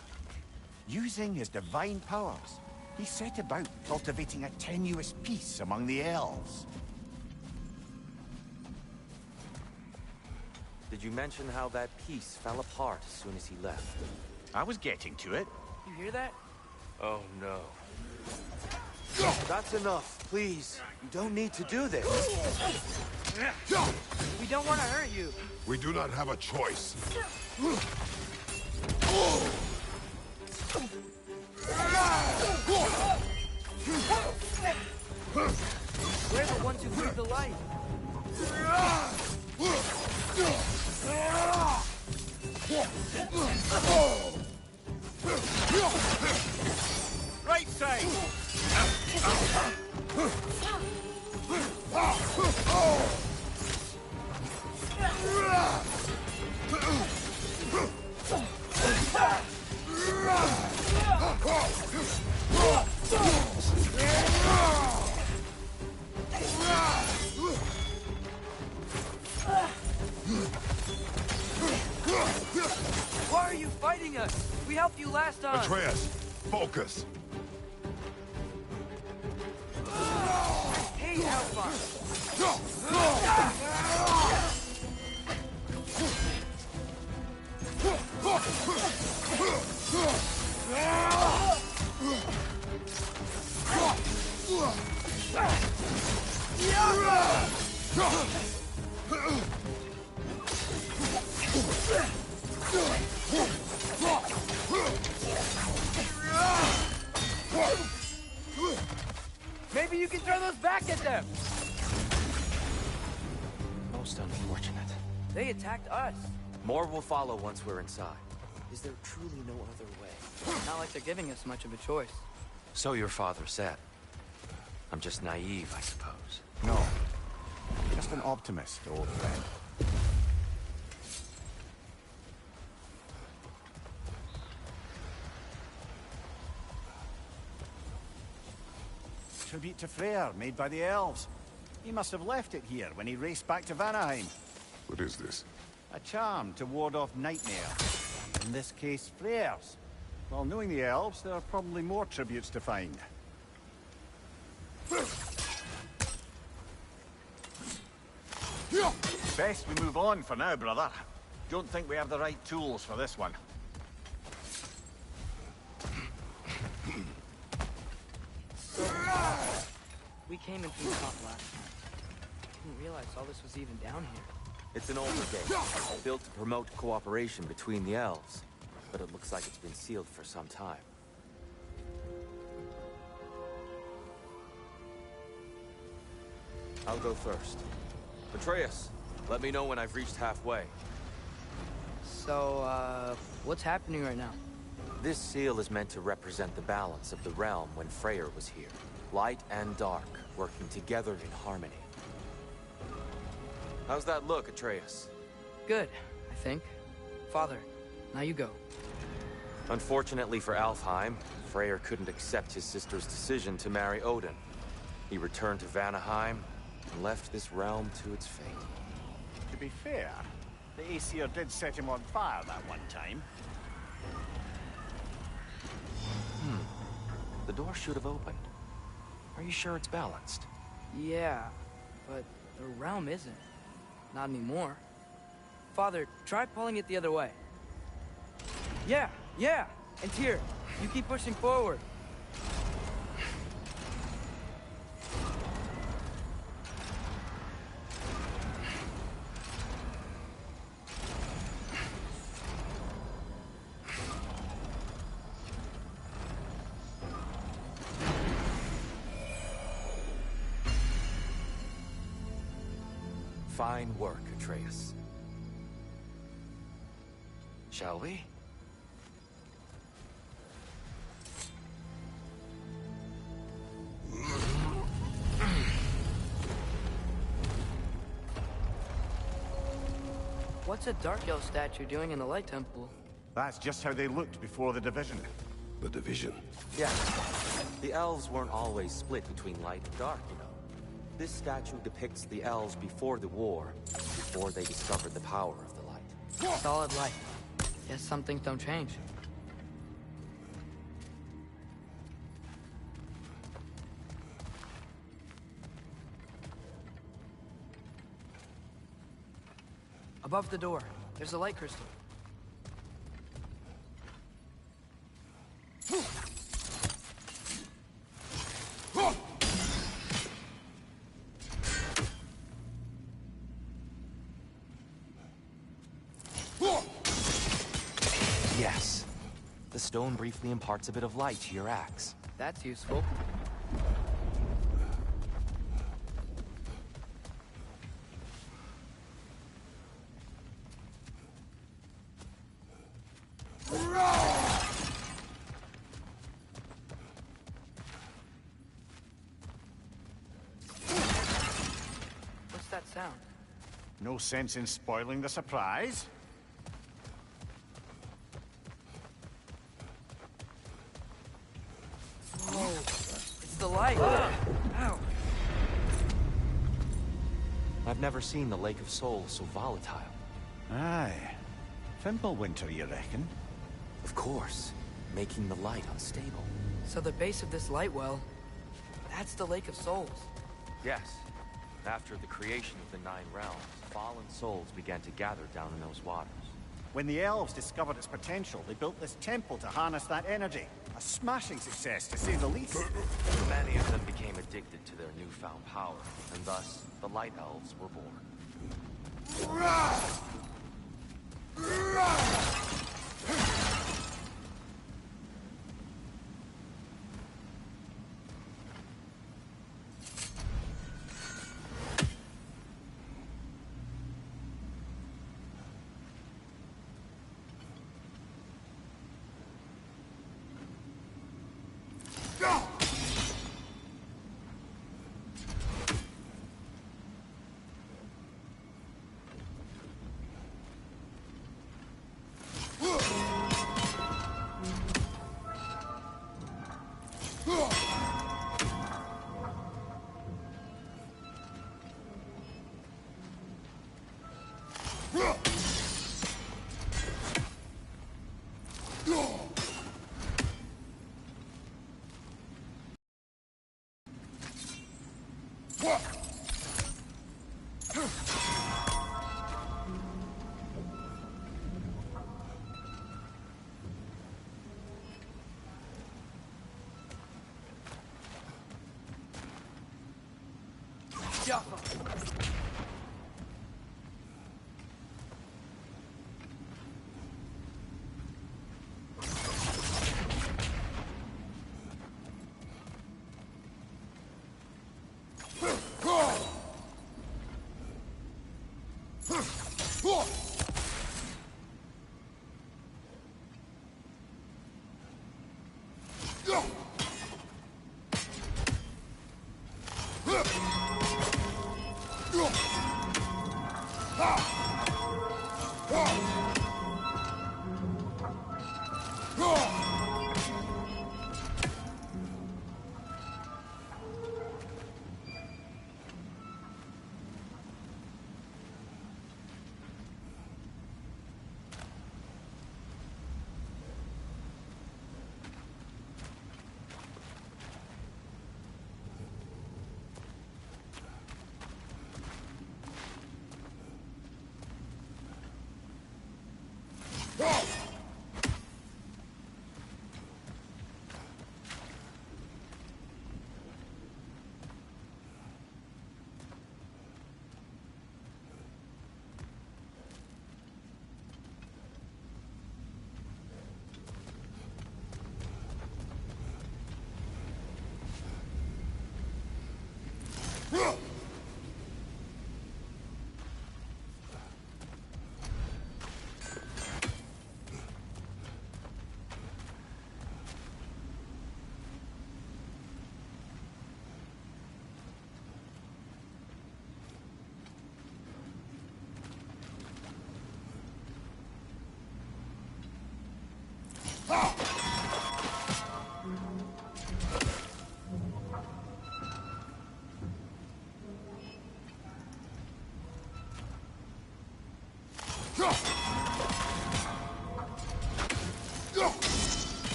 S8: Using his divine powers, he set about cultivating a tenuous peace among the elves.
S7: Did you mention how that piece fell apart as soon as he left?
S8: I was getting to it.
S2: You hear that?
S7: Oh no.
S11: That's enough, please. You don't need to do this.
S2: We don't want to hurt you.
S6: We do not have a choice.
S2: We're the ones who breathe the light.
S8: Right side!
S2: Why are you fighting us? We helped you last time.
S6: Atreus, focus.
S2: Hey, Hellfire. Maybe you can throw those back at them.
S7: Most unfortunate.
S2: They attacked us.
S7: More will follow once we're inside. Is there truly no other way?
S2: Not like they're giving us much of a choice.
S7: So your father said. I'm just naive, I suppose.
S8: No. Just an optimist, old friend. Tribute to Freyr, made by the elves. He must have left it here when he raced back to Vanaheim.
S6: What is this?
S8: A charm to ward off nightmare. In this case, Freyr's. Well, knowing the elves, there are probably more tributes to find. Best we move on for now, brother. Don't think we have the right tools for this one.
S2: We came in through the top last time. Didn't realize all this was even down here.
S7: It's an older gate, built to promote cooperation between the elves. But it looks like it's been sealed for some time. I'll go first. Atreus, let me know when I've reached halfway.
S2: So, what's happening right now?
S7: This seal is meant to represent the balance of the realm when Freyr was here. Light and dark, working together in harmony. How's that look, Atreus?
S2: Good, I think. Father, now you go.
S7: Unfortunately for Alfheim, Freyr couldn't accept his sister's decision to marry Odin. He returned to Vanaheim and left this realm to its fate.
S8: To be fair, the Aesir did set him on fire that one time.
S7: The door should have opened. Are you sure it's balanced?
S2: Yeah, but the realm isn't. Not anymore. Father, try pulling it the other way. Yeah! And here, you keep pushing forward.
S7: Fine work, Atreus. Shall we?
S2: What's a Dark Elf statue doing in the Light Temple?
S8: That's just how they looked before the division.
S6: The division.
S7: Yeah. The elves weren't always split between light and dark, you know. This statue depicts the elves before the war, before they discovered the power of the light.
S2: Solid light. Guess some things don't change. Above the door, there's a light crystal.
S7: Yes. The stone briefly imparts a bit of light to your axe.
S2: That's useful. What's that sound?
S8: No sense in spoiling the surprise.
S2: Whoa, it's the light. Ow.
S7: I've never seen the Lake of Souls so volatile.
S8: Aye. Winter, you reckon?
S7: Of course, making the light unstable.
S2: So the base of this light well, that's the Lake of Souls.
S7: Yes. After the creation of the Nine Realms, fallen souls began to gather down in those waters.
S8: When the elves discovered its potential, they built this temple to harness that energy. A smashing success, to say the least.
S7: Many of them became addicted to their newfound power, and thus, the Light Elves were born.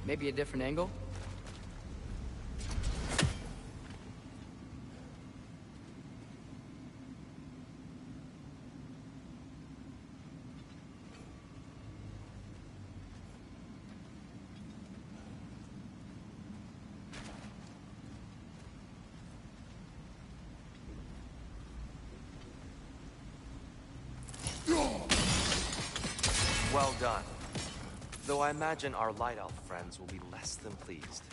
S2: Maybe a different angle?
S7: Well done. Though I imagine our Light Elf friends will be less than pleased.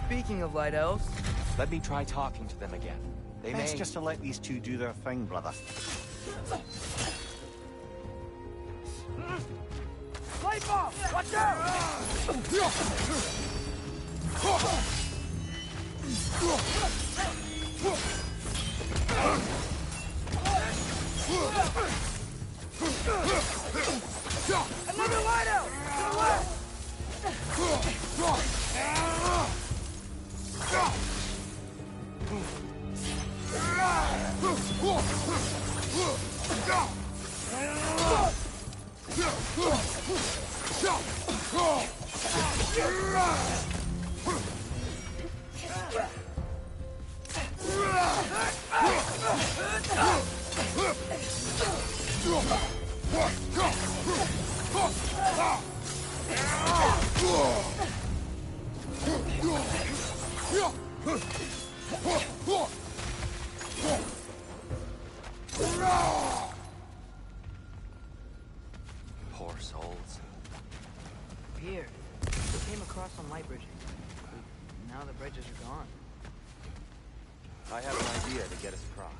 S2: Speaking of Light Elves...
S7: Let me try talking to them again. They
S8: Best
S7: may...
S8: just to let these two do their thing, brother.
S2: Light bulb! Watch out! Another light out! To the left!
S7: Poor souls.
S2: Weird. We came across some light bridges. But now the bridges are gone.
S7: I have an idea to get us across.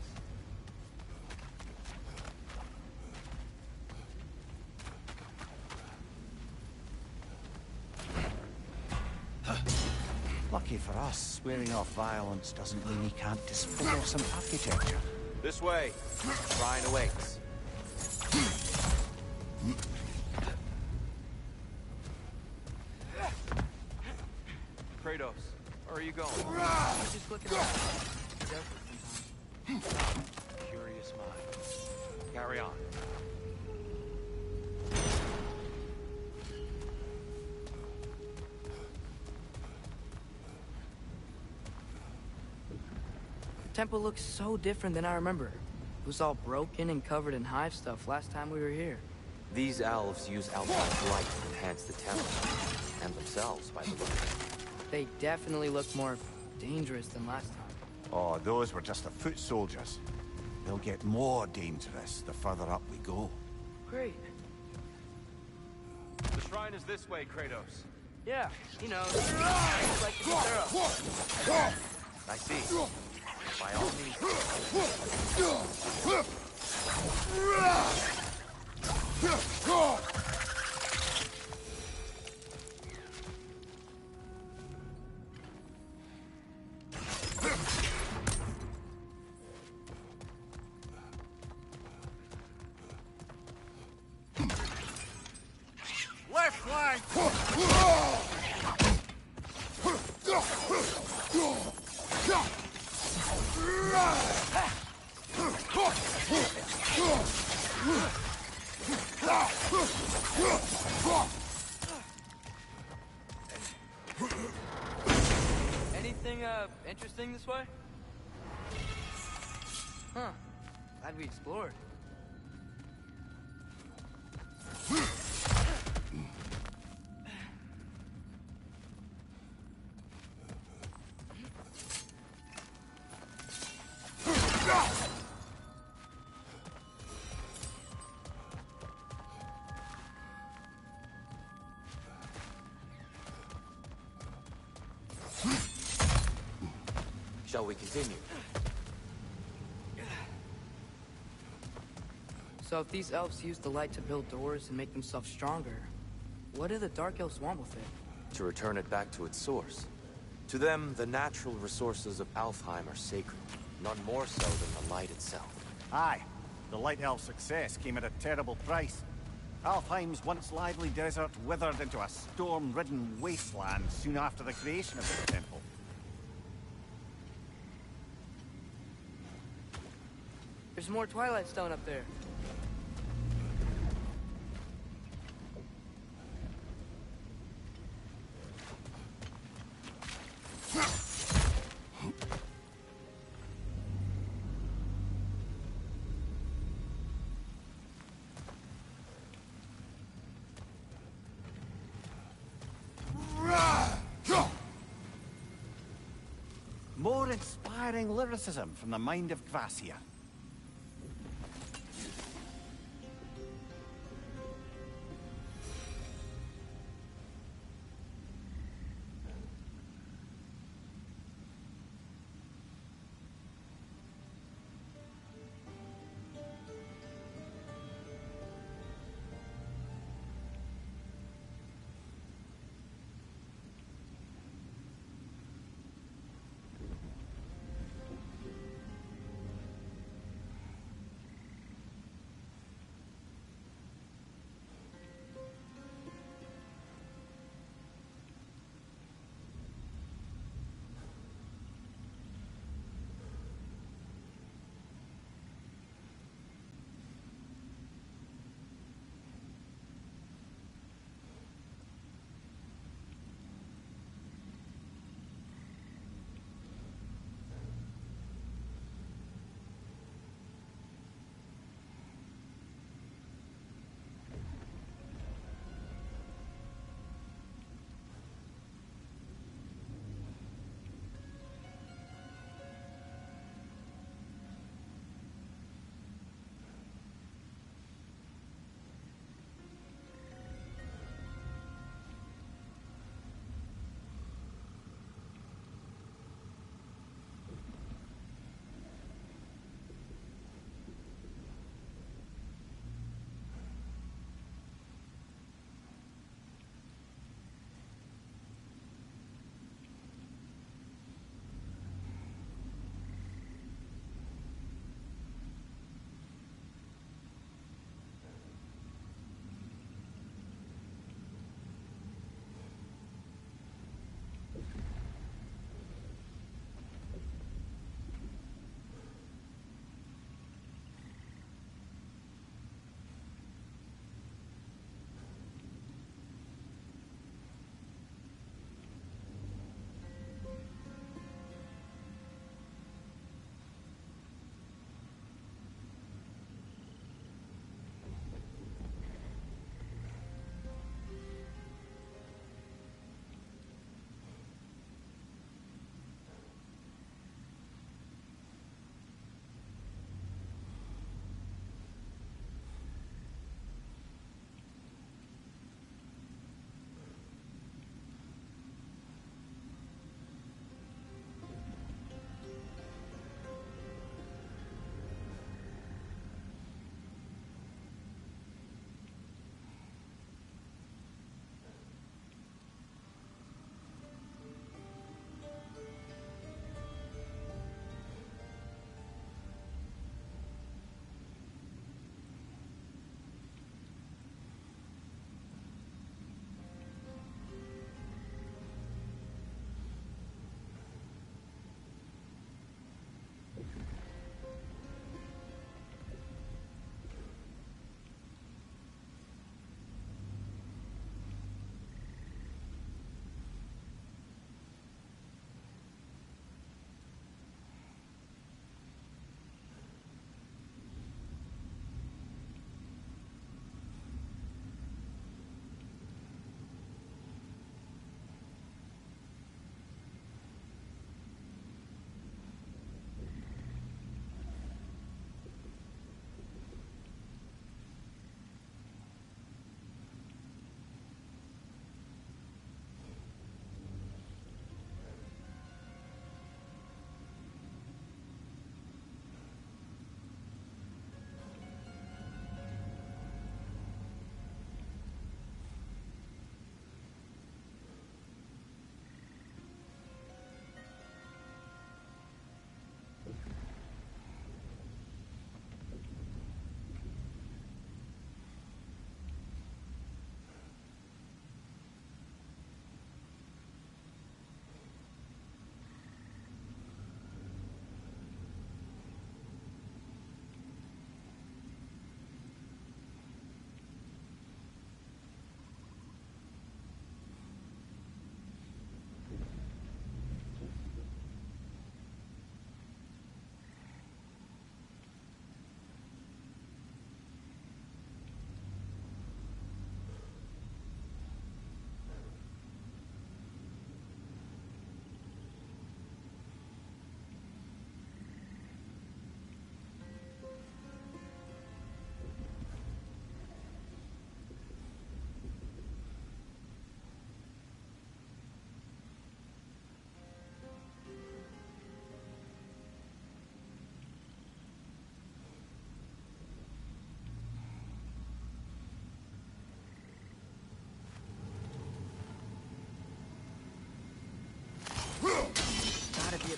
S8: Lucky for us, swearing off violence doesn't mean he can't display some architecture.
S7: This way. Shrine awaits. Kratos, where are you going?
S2: Just looking around.
S7: Curious mind. Carry on.
S2: The temple looks so different than I remember. It was all broken and covered in hive stuff last time we were here.
S7: These elves use Alpha's light to enhance the temple. And themselves, by the way.
S2: They definitely look more dangerous than last time.
S8: Oh, those were just the foot soldiers. They'll get more dangerous the further up we go.
S2: Great.
S7: The shrine is this way, Kratos.
S2: Yeah, you know, like to be thorough.
S7: I see. By all means.
S9: Left flank!
S2: Anything, interesting this way? Huh. Glad we explored.
S7: Shall we continue?
S2: So if these elves use the light to build doors and make themselves stronger, what do the Dark Elves want with it?
S7: To return it back to its source. To them, the natural resources of Alfheim are sacred, none more so than the light itself.
S8: Aye, the Light Elf success came at a terrible price. Alfheim's once lively desert withered into a storm-ridden wasteland soon after the creation of the temple.
S2: There's more Twilight Stone up there.
S8: More inspiring lyricism from the mind of Gracia.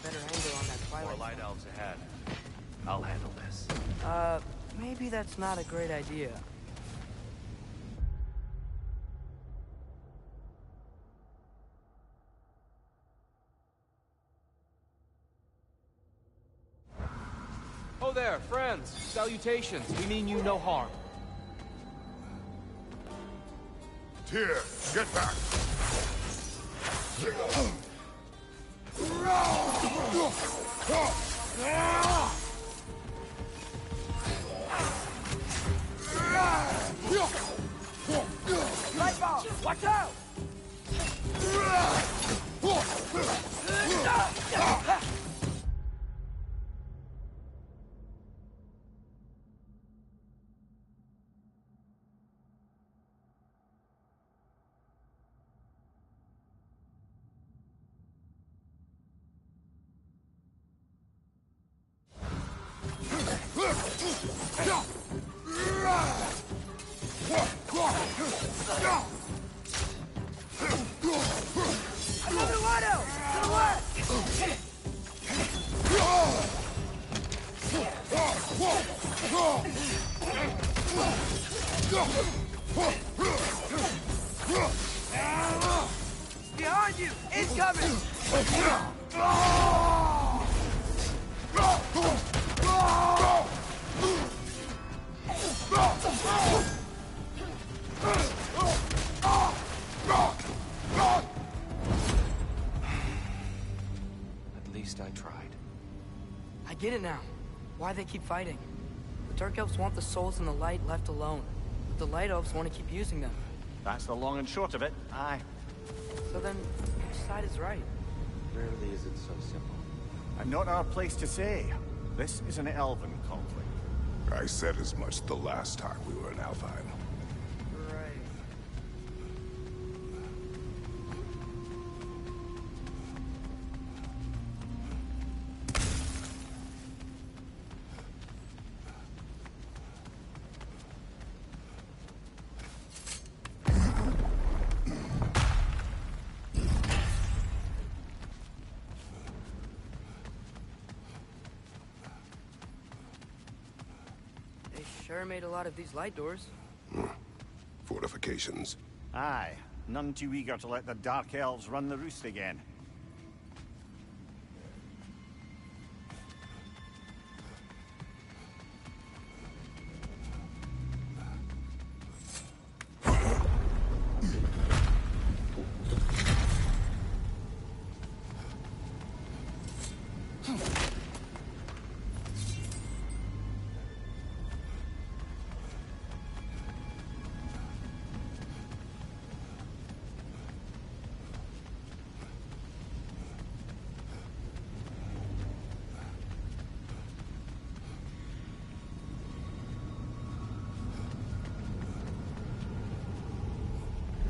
S2: a better angle on that twilight.
S7: More light elves ahead. I'll handle this.
S2: Maybe that's not a great idea.
S12: Oh there, friends. Salutations. We mean you no harm.
S6: Tyr, get back!
S2: Lightball! Watch out! Another light out! To the left! Behind you! Incoming!
S7: At least I tried.
S2: I get it now. Why they keep fighting. The Dark Elves want the souls in the light left alone. But the Light Elves want to keep using them.
S8: That's the long and short of it. Aye.
S2: So then, which side is right?
S7: Rarely is it so simple.
S8: And not our place to say. This is an elven conflict.
S6: I said as much the last time we were in Alfheim.
S2: Right. They sure made a lot of these light doors.
S6: Fortifications.
S8: Aye. None too eager to let the Dark Elves run the roost again.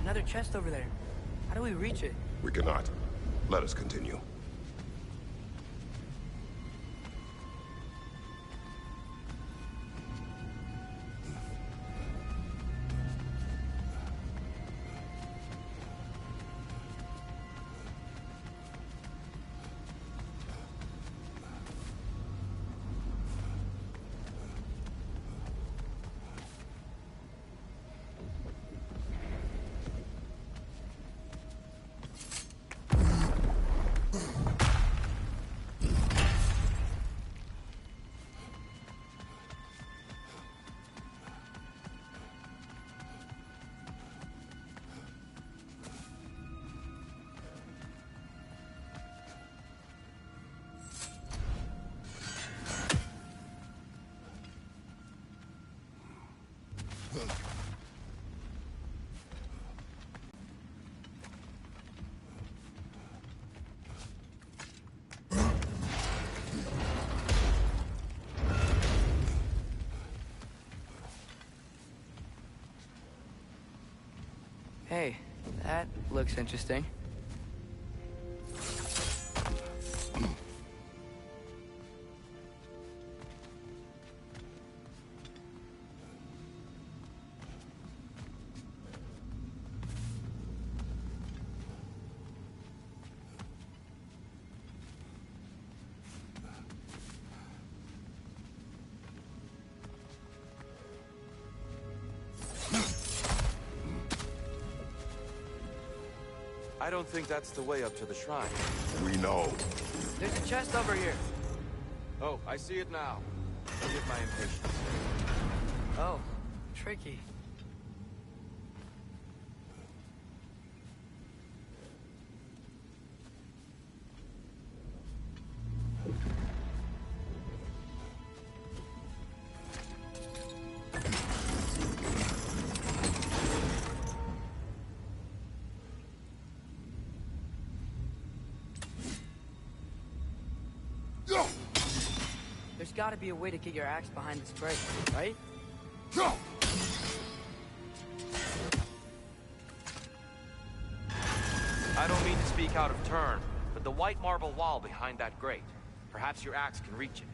S2: Another chest over there. How do we reach it?
S6: We cannot. Let us continue.
S2: Hey, that looks interesting.
S7: I don't think that's the way up to the shrine.
S6: We know.
S2: There's a chest over here.
S12: Oh, I see it now. Forgive my impatience.
S2: Oh, tricky. There's gotta be a way to get your axe behind this crate, right?
S7: I don't mean to speak out of turn, but the white marble wall behind that grate. Perhaps your axe can reach it.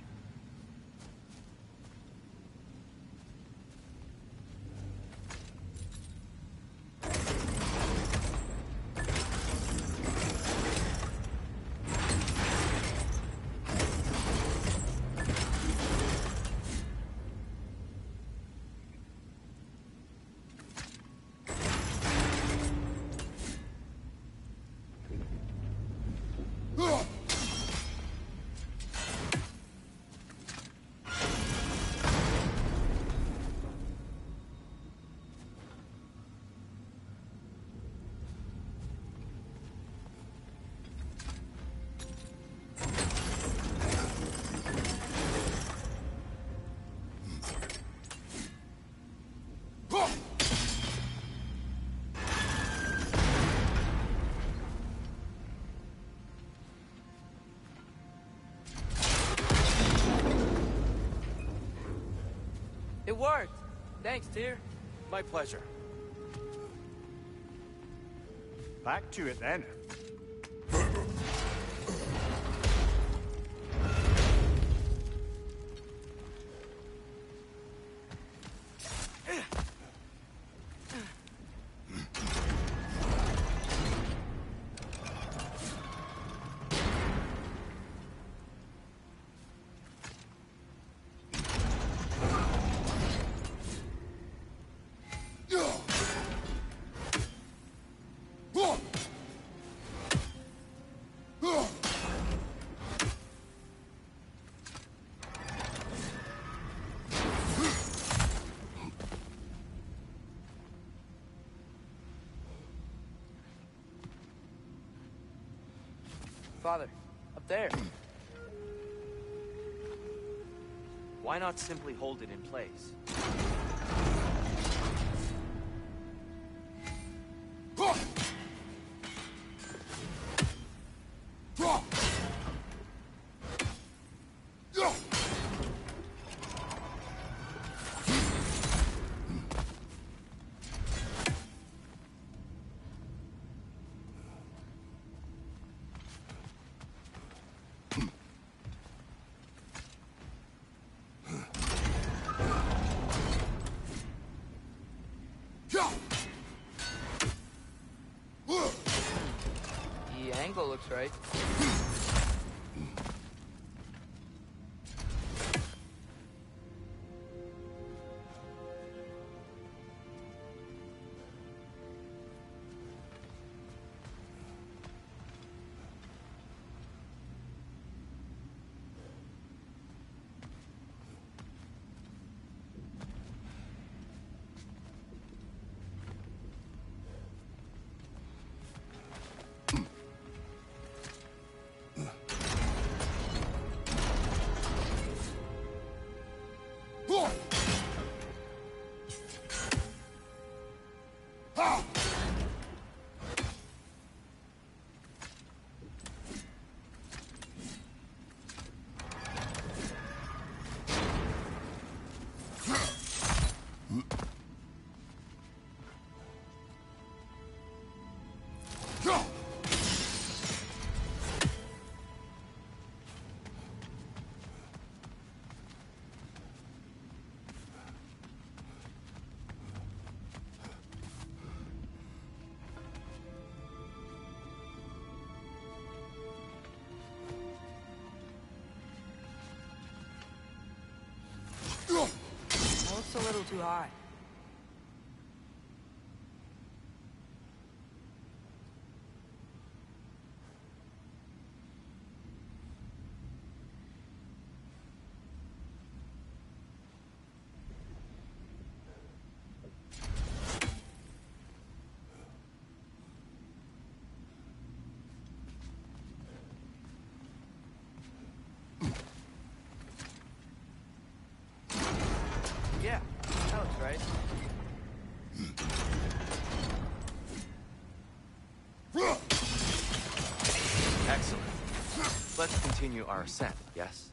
S2: It worked! Thanks, Tyr.
S7: My pleasure.
S8: Back to it then.
S2: Father, up there.
S7: Why not simply hold it in place?
S2: The angle looks right. That looks a little too high.
S7: let's continue our ascent, yes?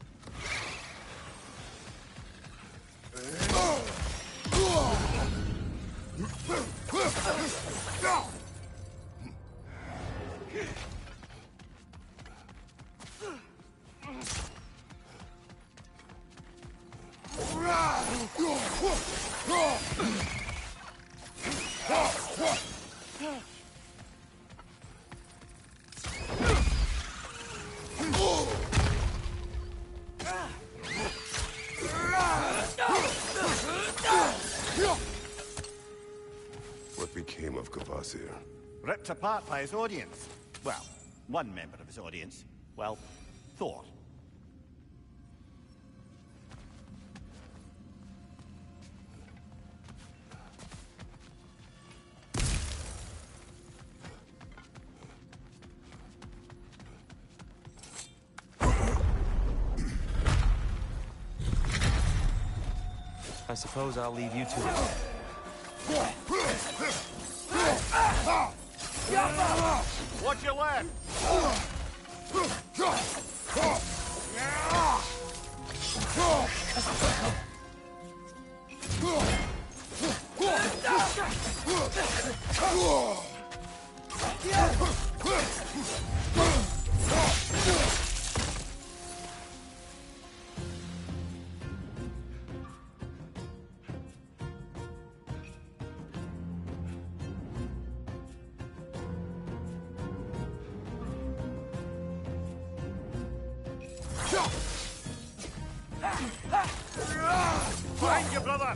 S6: What became of Kvasir?
S8: Ripped apart by his audience. Well, one member of his audience. Well, Thor.
S7: I suppose I'll leave you to it.
S8: Watch your left! Find your brother!